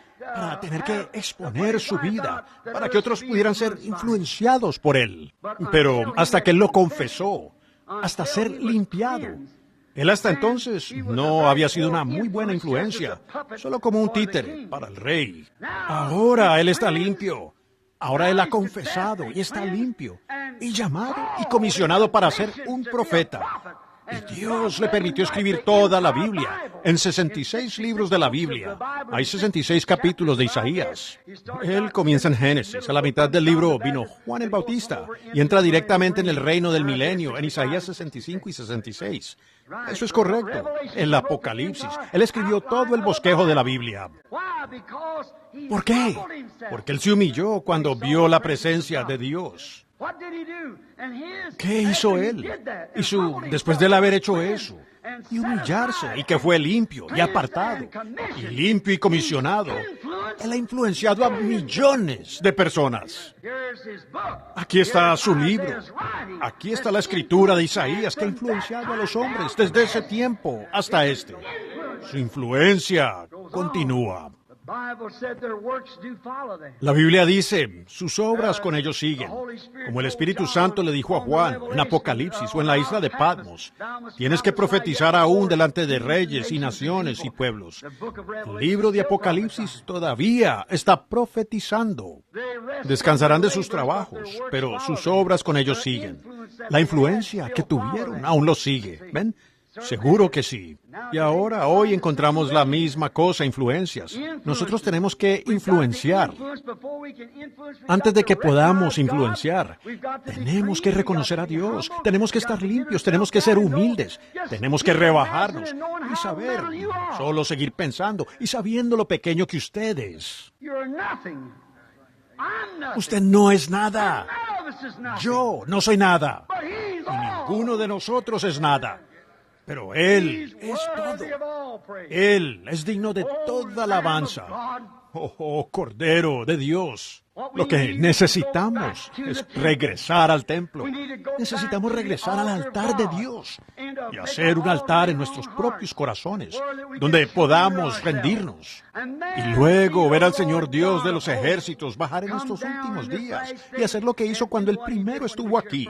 tener que exponer su vida, para que otros pudieran ser influenciados por él. Pero hasta que él lo confesó, hasta ser limpiado, él hasta entonces no había sido una muy buena influencia, solo como un títere para el rey. Ahora él está limpio. Ahora él ha confesado y está limpio, y llamado y comisionado para ser un profeta. Y Dios le permitió escribir toda la Biblia, en 66 libros de la Biblia. Hay 66 capítulos de Isaías. Él comienza en Génesis. A la mitad del libro vino Juan el Bautista y entra directamente en el reino del milenio, en Isaías 65 y 66. Eso es correcto. El Apocalipsis. Él escribió todo el bosquejo de la Biblia. ¿Por qué? Porque él se humilló cuando vio la presencia de Dios. ¿Qué hizo él? Después de él haber hecho eso, y humillarse, y que fue limpio y apartado, y limpio y comisionado, él ha influenciado a millones de personas. Aquí está su libro. Aquí está la escritura de Isaías que ha influenciado a los hombres desde ese tiempo hasta este. Su influencia continúa. La Biblia dice, sus obras con ellos siguen. Como el Espíritu Santo le dijo a Juan en Apocalipsis o en la isla de Patmos, tienes que profetizar aún delante de reyes y naciones y pueblos. El libro de Apocalipsis todavía está profetizando. Descansarán de sus trabajos, pero sus obras con ellos siguen. La influencia que tuvieron aún los sigue. ¿Ven? Seguro que sí. Y ahora, hoy encontramos la misma cosa, influencias. Nosotros tenemos que influenciar. Antes de que podamos influenciar, tenemos que reconocer a Dios, tenemos que estar limpios, tenemos que ser humildes, tenemos que rebajarnos y saber, solo seguir pensando y sabiendo lo pequeño que usted es. Usted no es nada. Yo no soy nada. Y ninguno de nosotros es nada. Pero Él es todo. Él es digno de toda alabanza. Oh, Cordero de Dios. Lo que necesitamos es regresar al templo. Necesitamos regresar al altar de Dios y hacer un altar en nuestros propios corazones, donde podamos rendirnos. Y luego ver al Señor Dios de los ejércitos bajar en estos últimos días y hacer lo que hizo cuando el primero estuvo aquí.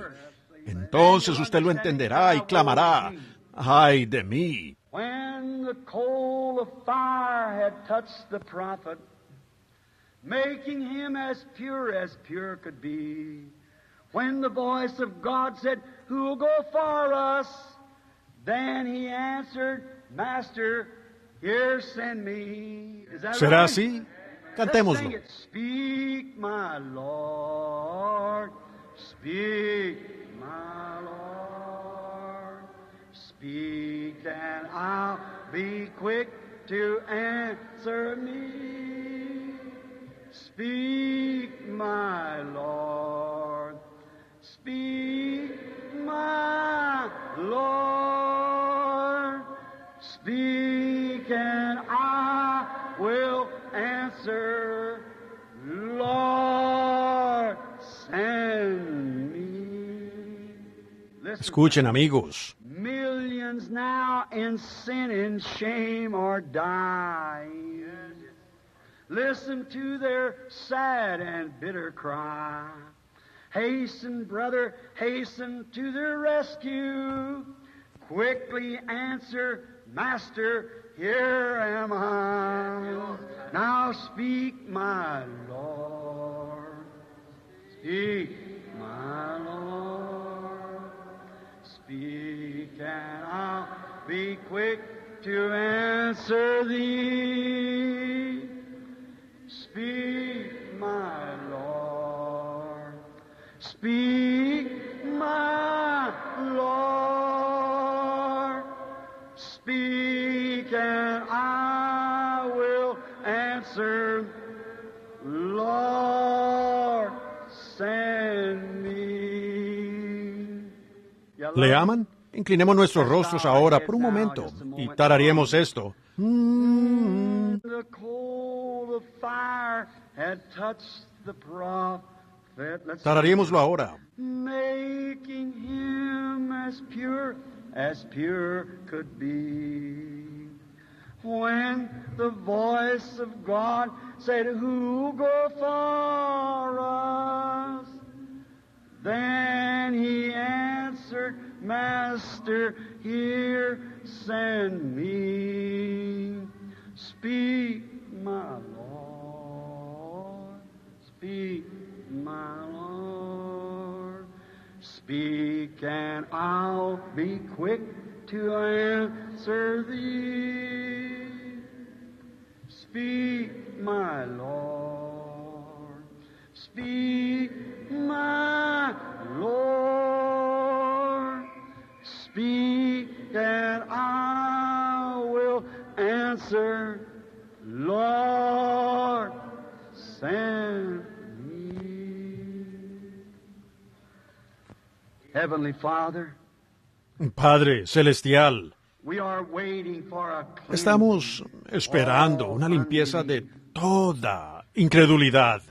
Entonces usted lo entenderá y clamará, ¡ay de mí! When the coal of fire had touched the prophet, making him as pure could be. When the voice of God said, "Who'll go for us?" Then he answered, "Master, here send me." Is that ¿Será right? así? Let's Cantémoslo. sing it. Speak, my Lord. Speak, my Lord. Speak, and I'll be quick to answer me. Speak, my Lord. Speak, my Lord. Speak, and I will answer. Lord, send me. Listen. Escuchen, amigos. Millions now in sin and shame are dying. Listen to their sad and bitter cry. Hasten, brother, hasten to their rescue. Quickly answer, Master, here am I. Now speak, my Lord. Speak, my Lord. Speak, and I'll be quick to answer thee. Speak, my Lord. Speak, my Lord. Speak, and I will answer. Lord, send me. ¿Le aman? Inclinemos nuestros rostros ahora por un momento y tarareemos esto. The coal of fire had touched the prophet. Tarareémoslo ahora. Making him as pure could be. When the voice of God said, "Who go for us?" Then he answered, "Master, here send me." Speak, my Lord. Speak, my Lord. Speak, and I'll be quick to answer thee. Speak, my Lord. Speak, my Lord. Speak, and I will answer. Lord, send me. Heavenly Father, Padre Celestial, we are waiting for a cleansing. estamos esperando una limpieza de toda incredulidad,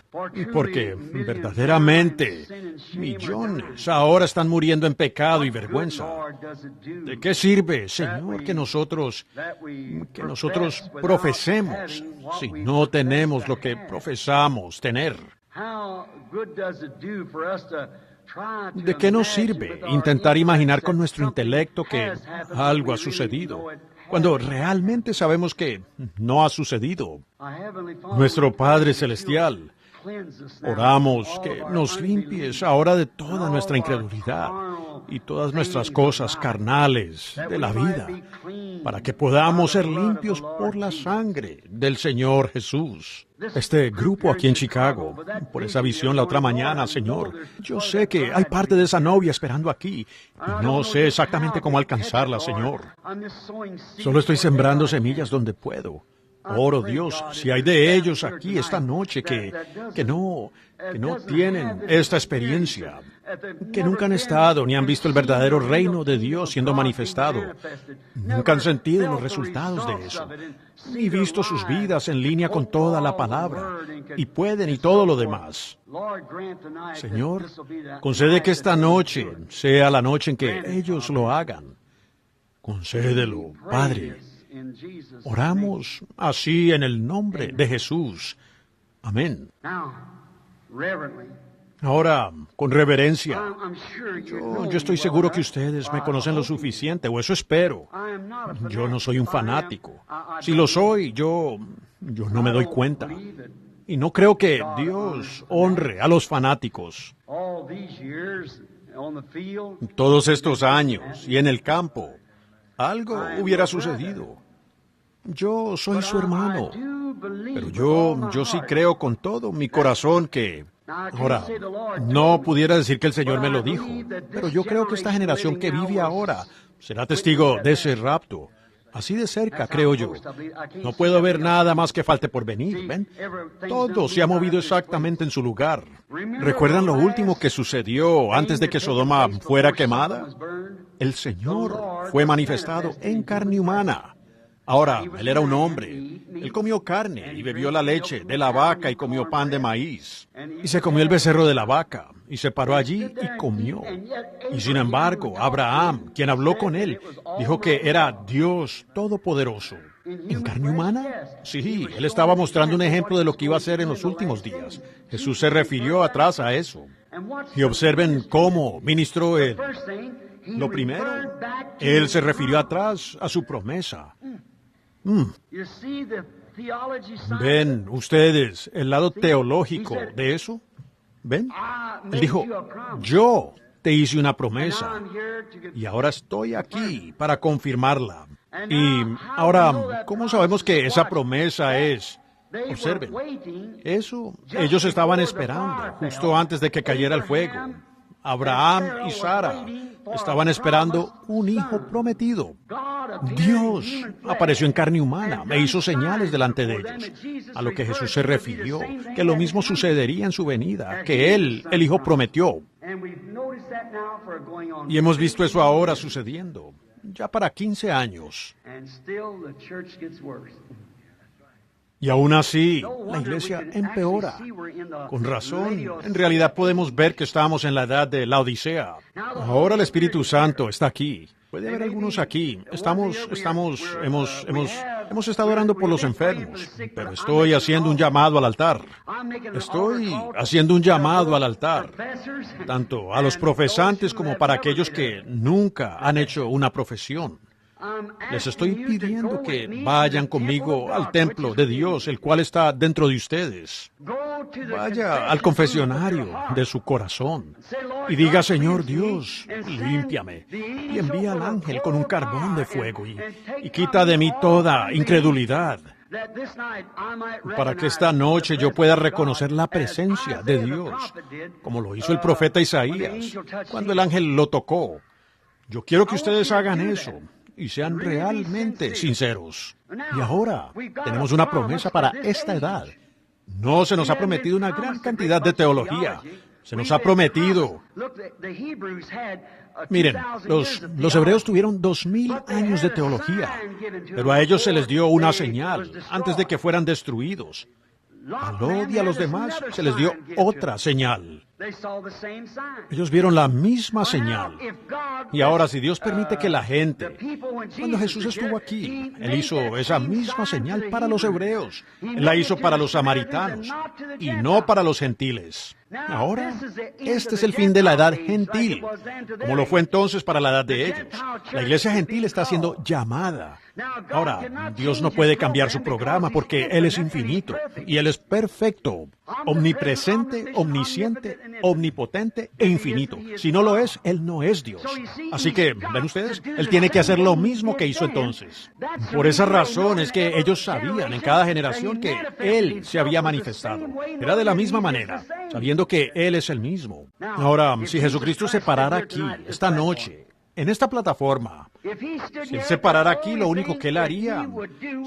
porque verdaderamente millones ahora están muriendo en pecado y vergüenza. ¿De qué sirve, Señor, que nosotros profesemos si no tenemos lo que profesamos tener? ¿De qué nos sirve intentar imaginar con nuestro intelecto que algo ha sucedido, cuando realmente sabemos que no ha sucedido? Nuestro Padre Celestial, oramos que nos limpies ahora de toda nuestra incredulidad y todas nuestras cosas carnales de la vida, para que podamos ser limpios por la sangre del Señor Jesús. Este grupo aquí en Chicago, por esa visión la otra mañana, Señor, yo sé que hay parte de esa novia esperando aquí, y no sé exactamente cómo alcanzarla, Señor. Solo estoy sembrando semillas donde puedo. Oro, Dios, si hay de ellos aquí esta noche que no tienen esta experiencia, que nunca han estado ni han visto el verdadero reino de Dios siendo manifestado, nunca han sentido los resultados de eso, ni visto sus vidas en línea con toda la palabra, y pueden y todo lo demás. Señor, concede que esta noche sea la noche en que ellos lo hagan. Concédelo, Padre. Oramos así en el nombre de Jesús. Amén. Ahora, con reverencia, yo estoy seguro que ustedes me conocen lo suficiente, o eso espero. Yo no soy un fanático. Si lo soy, yo no me doy cuenta. Y no creo que Dios honre a los fanáticos. Todos estos años y en el campo, algo hubiera sucedido. Yo soy su hermano, pero yo sí creo con todo mi corazón que... Ahora, no pudiera decir que el Señor me lo dijo, pero yo creo que esta generación que vive ahora será testigo de ese rapto. Así de cerca, creo yo. No puedo ver nada más que falte por venir, ¿ven? Todo se ha movido exactamente en su lugar. ¿Recuerdan lo último que sucedió antes de que Sodoma fuera quemada? El Señor fue manifestado en carne humana. Ahora, Él era un hombre. Él comió carne y bebió la leche de la vaca y comió pan de maíz. Y se comió el becerro de la vaca y se paró allí y comió. Y sin embargo, Abraham, quien habló con él, dijo que era Dios Todopoderoso. ¿En carne humana? Sí, él estaba mostrando un ejemplo de lo que iba a hacer en los últimos días. Jesús se refirió atrás a eso. Y observen cómo ministró él. Lo primero, él se refirió atrás a su promesa. ¿Ven ustedes el lado teológico de eso? ¿Ven? Él dijo, yo te hice una promesa y ahora estoy aquí para confirmarla. Y ahora, ¿cómo sabemos que esa promesa es? Observen, eso ellos estaban esperando justo antes de que cayera el fuego. Abraham y Sara estaban esperando un hijo prometido. Dios apareció en carne humana, e hizo señales delante de ellos, a lo que Jesús se refirió, que lo mismo sucedería en su venida, que Él, el Hijo, prometió. Y hemos visto eso ahora sucediendo, ya para 15 años. Y aún así, la iglesia empeora. Con razón, en realidad podemos ver que estamos en la edad de la Odisea. Ahora el Espíritu Santo está aquí. Puede haber algunos aquí. Hemos estado orando por los enfermos, pero estoy haciendo un llamado al altar. Estoy haciendo un llamado al altar, tanto a los profesantes como para aquellos que nunca han hecho una profesión. Les estoy pidiendo que vayan conmigo al templo de Dios, el cual está dentro de ustedes. Vaya al confesionario de su corazón y diga, Señor Dios, límpiame, y envía al ángel con un carbón de fuego y quita de mí toda incredulidad, para que esta noche yo pueda reconocer la presencia de Dios, como lo hizo el profeta Isaías, cuando el ángel lo tocó. Yo quiero que ustedes hagan eso y sean realmente sinceros. Y ahora tenemos una promesa para esta edad. No se nos ha prometido una gran cantidad de teología. Se nos ha prometido. Miren, los hebreos tuvieron 2000 años de teología, pero a ellos se les dio una señal antes de que fueran destruidos. A Lot y a los demás se les dio otra señal. Ellos vieron la misma señal. Y ahora, si Dios permite que la gente, cuando Jesús estuvo aquí, Él hizo esa misma señal para los hebreos. Él la hizo para los samaritanos y no para los gentiles. Ahora, este es el fin de la edad gentil, como lo fue entonces para la edad de ellos. La iglesia gentil está siendo llamada. Ahora, Dios no puede cambiar su programa porque Él es infinito y Él es perfecto, omnipresente, omnisciente, omnipotente e infinito. Si no lo es, Él no es Dios. Así que, ¿ven ustedes? Él tiene que hacer lo mismo que hizo entonces. Por esa razón es que ellos sabían en cada generación que Él se había manifestado. Era de la misma manera, sabiendo que Él es el mismo. Ahora, si Jesucristo se parara aquí, esta noche, en esta plataforma, si Él se parara aquí, lo único que Él haría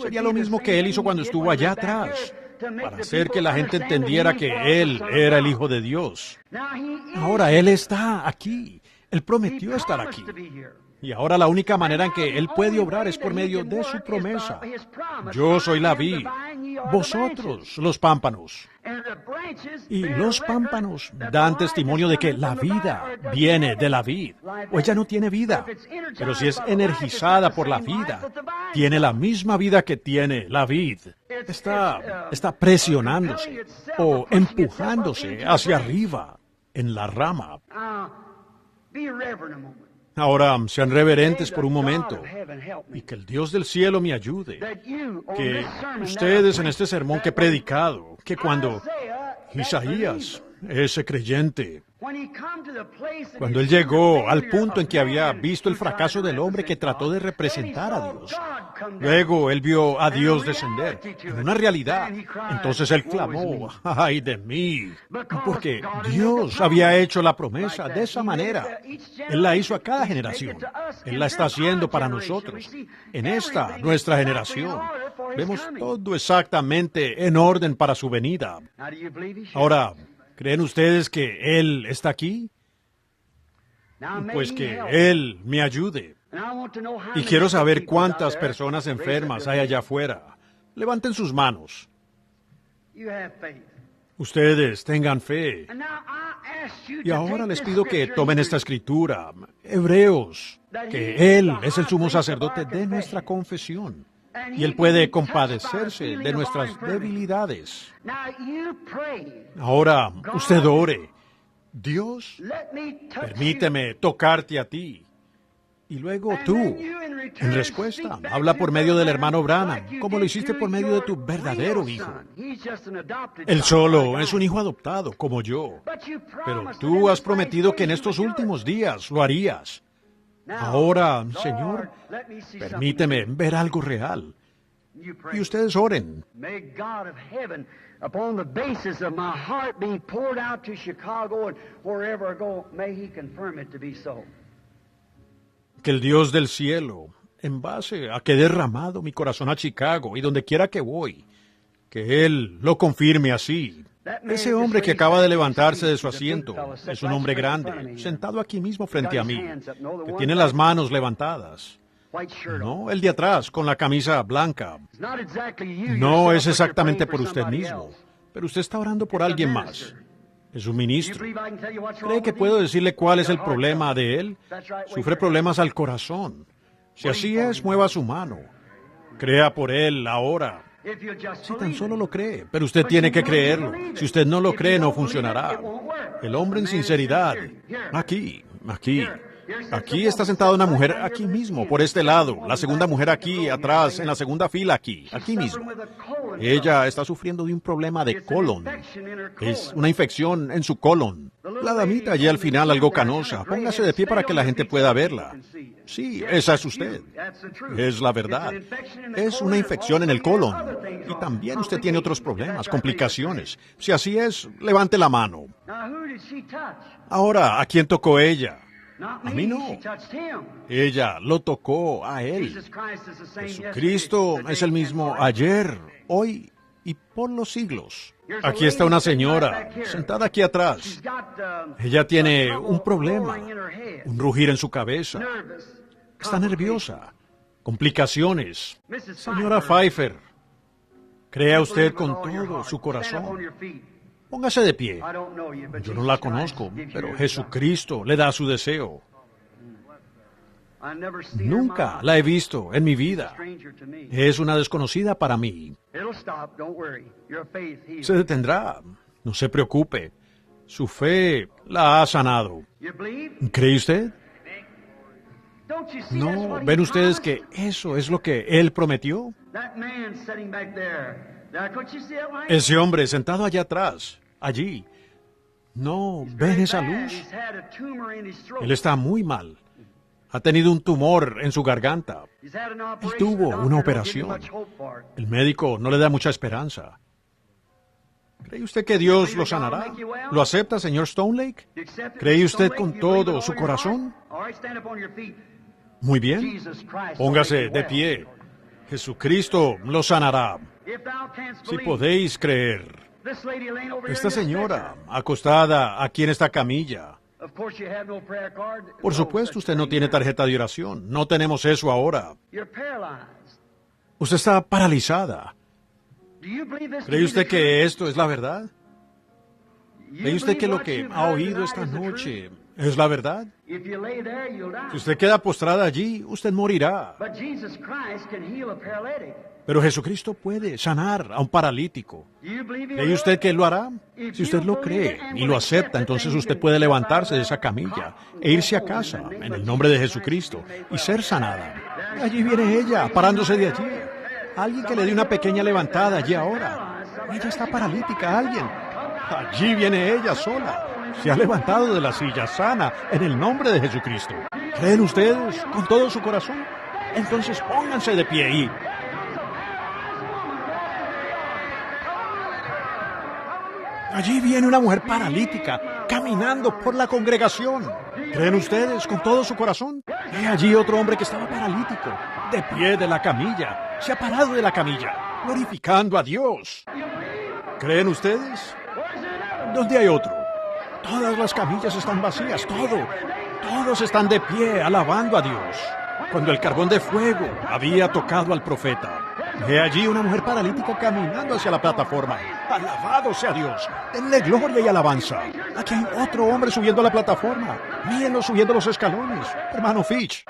sería lo mismo que Él hizo cuando estuvo allá atrás, para hacer que la gente entendiera que Él era el Hijo de Dios. Ahora Él está aquí. Él prometió estar aquí. Y ahora la única manera en que Él puede obrar es por medio de su promesa. Yo soy la vid, vosotros los pámpanos. Y los pámpanos dan testimonio de que la vida viene de la vid, o ella no tiene vida. Pero si es energizada por la vida, tiene la misma vida que tiene la vid. Está presionándose o empujándose hacia arriba en la rama. Ahora, sean reverentes por un momento y que el Dios del cielo me ayude. Que ustedes en este sermón que he predicado, que cuando Isaías, ese creyente, cuando él llegó al punto en que había visto el fracaso del hombre que trató de representar a Dios, luego él vio a Dios descender en una realidad. Entonces él clamó, ¡ay de mí! Porque Dios había hecho la promesa de esa manera. Él la hizo a cada generación. Él la está haciendo para nosotros. En esta, nuestra generación, vemos todo exactamente en orden para su venida. Ahora, ¿creen ustedes que Él está aquí? Pues que Él me ayude. Y quiero saber cuántas personas enfermas hay allá afuera. Levanten sus manos. Ustedes tengan fe. And now I ask you Y to ahora take les this pido que scripture tomen and esta read. escritura, Hebreos, que Él es el sumo sacerdote de nuestra confesión. Y Él puede compadecerse de nuestras debilidades. Now you pray. Ahora, usted ore. Dios, Let me touch permíteme tocarte a ti. Y luego you. tú, And then you in return en respuesta, speak back habla to por your medio del brother hermano Branham, like you como lo did hiciste to por medio de tu your verdadero real hijo. son. He's just an adopted Él son, solo like es I un am. hijo adoptado, como yo. But you Pero promised tú that has in prometido the que en last estos days you would do últimos it. días lo harías. Now, Ahora, Lord, Señor, let me see permíteme something. ver algo real. You pray. Y ustedes oren. May God of heaven, upon the basis of my heart being poured out to Chicago and wherever I go, may He confirm it to be so. Que el Dios del cielo, en base a que he derramado mi corazón a Chicago y donde quiera que voy, que Él lo confirme así. Ese hombre que acaba de levantarse de su asiento es un hombre grande, sentado aquí mismo frente a mí, que tiene las manos levantadas. White shirt on. No, el de atrás, con la camisa blanca. It's not exactly you No yourself, es but exactamente you're por praying usted for somebody mismo, else. pero usted está orando por alguien más. Es un Do you ministro. believe I can tell you what's ¿Cree wrong que with puedo him? decirle cuál es el Heart problema trouble. de él? That's right, wait Sufre for problemas al corazón. Si así es, mueva su mano. Crea por él ahora. it. If you just Si tan believe solo it. lo cree, pero usted tiene que creerlo. Si usted no lo cree, no funcionará. El hombre en sinceridad. Aquí. Aquí está sentada una mujer aquí mismo, por este lado. La segunda mujer aquí, atrás, en la segunda fila aquí mismo. Ella está sufriendo de un problema de colon. Es una infección en su colon. La damita allí al final, algo canosa. Póngase de pie para que la gente pueda verla. Sí, esa es usted. Es la verdad. Es una infección en el colon. Y también usted tiene otros problemas, complicaciones. Si así es, levante la mano. Now, who did she touch? Ahora, ¿a quién tocó ella? Not A me. mí no. She touched him. Ella lo tocó a él. Jesus Christ is the same Jesucristo yesterday, es el today, mismo and forever. ayer, hoy y por los siglos. Aquí está una señora sentada aquí atrás. She's got, Ella tiene trouble un problema, roaring in her head. un rugir en su cabeza. Nervous. Está nerviosa. Complicaciones. Mrs. Señora Pfeiffer, Pfeiffer, crea believe usted with con all your todo heart. su Stand up on corazón. your feet. Póngase de pie. I don't know you, but Yo no Jesus la Christ conozco, gives you pero your Jesucristo le da su deseo. desire. I've never seen her in my Nunca life. la he visto en mi vida. Stranger to me. Es una desconocida para mí. It'll stop. Don't worry. Your faith heals. Se detendrá. No se preocupe. Su fe la ha sanado. You believe? ¿Cree usted? Don't you see that's No. what he ¿Ven ustedes promised? que eso es lo que Él prometió? That man sitting back there. Now, couldn't you see that light? Ese hombre sentado allá atrás, allí. No, ¿ven Very esa bad. luz? He's had a tumor in his throat. Él está muy mal. Ha tenido un tumor en su garganta. He's had an operation. tuvo The una doctor don't give him operación. much hope for it. El médico no le da mucha esperanza. ¿Cree usted que Dios lo sanará? ¿Lo acepta, señor Stone Lake? You accept it, ¿Cree Mr. usted Stone con Lake? You believe todo with su all your corazón? heart? All right, stand up on your feet. Muy bien. Jesus Christ will make Póngase you de well. pie. Jesucristo lo sanará. If thou canst Si believe, podéis creer. this lady laying over here Esta in this señora, stretcher. acostada aquí en esta camilla. Of course you have no prayer card. Por No supuesto, such usted no thing tiene here. tarjeta de oración. No tenemos eso ahora. You're paralyzed. Usted está paralizada. Do you believe this to ¿Cree be usted the que esto es la verdad? truth? ¿Cree You usted que believe lo what que you've ha heard oído tonight esta is the noche truth? es la verdad? If you lay there, you'll die. Si usted queda postrada allí, usted morirá. But Jesus Christ can heal a paralytic. Pero Jesucristo puede sanar a un paralítico. Do you believe ¿Cree usted que lo hará? If Si usted you lo believe cree it and y will lo accept acepta, it, entonces then you usted can puede step out levantarse de of esa that camilla cot and e irse a go home casa in the name en el of nombre de Jesus Jesucristo Christ and be y made ser well. sanada. Allí viene ella, parándose de allí. Alguien que le dé una pequeña levantada allí ahora. Ella está paralítica, alguien. Allí viene ella sola. Se ha levantado de la silla sana en el nombre de Jesucristo. ¿Creen ustedes con todo su corazón? Entonces pónganse de pie y... Allí viene una mujer paralítica caminando por la congregación. ¿Creen ustedes con todo su corazón? He allí otro hombre que estaba paralítico, de pie de la camilla. Se ha parado de la camilla, glorificando a Dios. ¿Creen ustedes? ¿Dónde hay otro? Todas las camillas están vacías, todos están de pie alabando a Dios. Cuando el carbón de fuego había tocado al profeta, He allí una mujer paralítica caminando hacia la plataforma. ¡Alabado sea Dios! ¡Denle gloria y alabanza! Aquí hay otro hombre subiendo a la plataforma. Mírenlo subiendo los escalones. Hermano Fitch.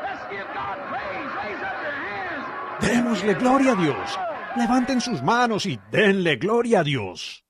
Démosle gloria a Dios. Levanten sus manos y denle gloria a Dios.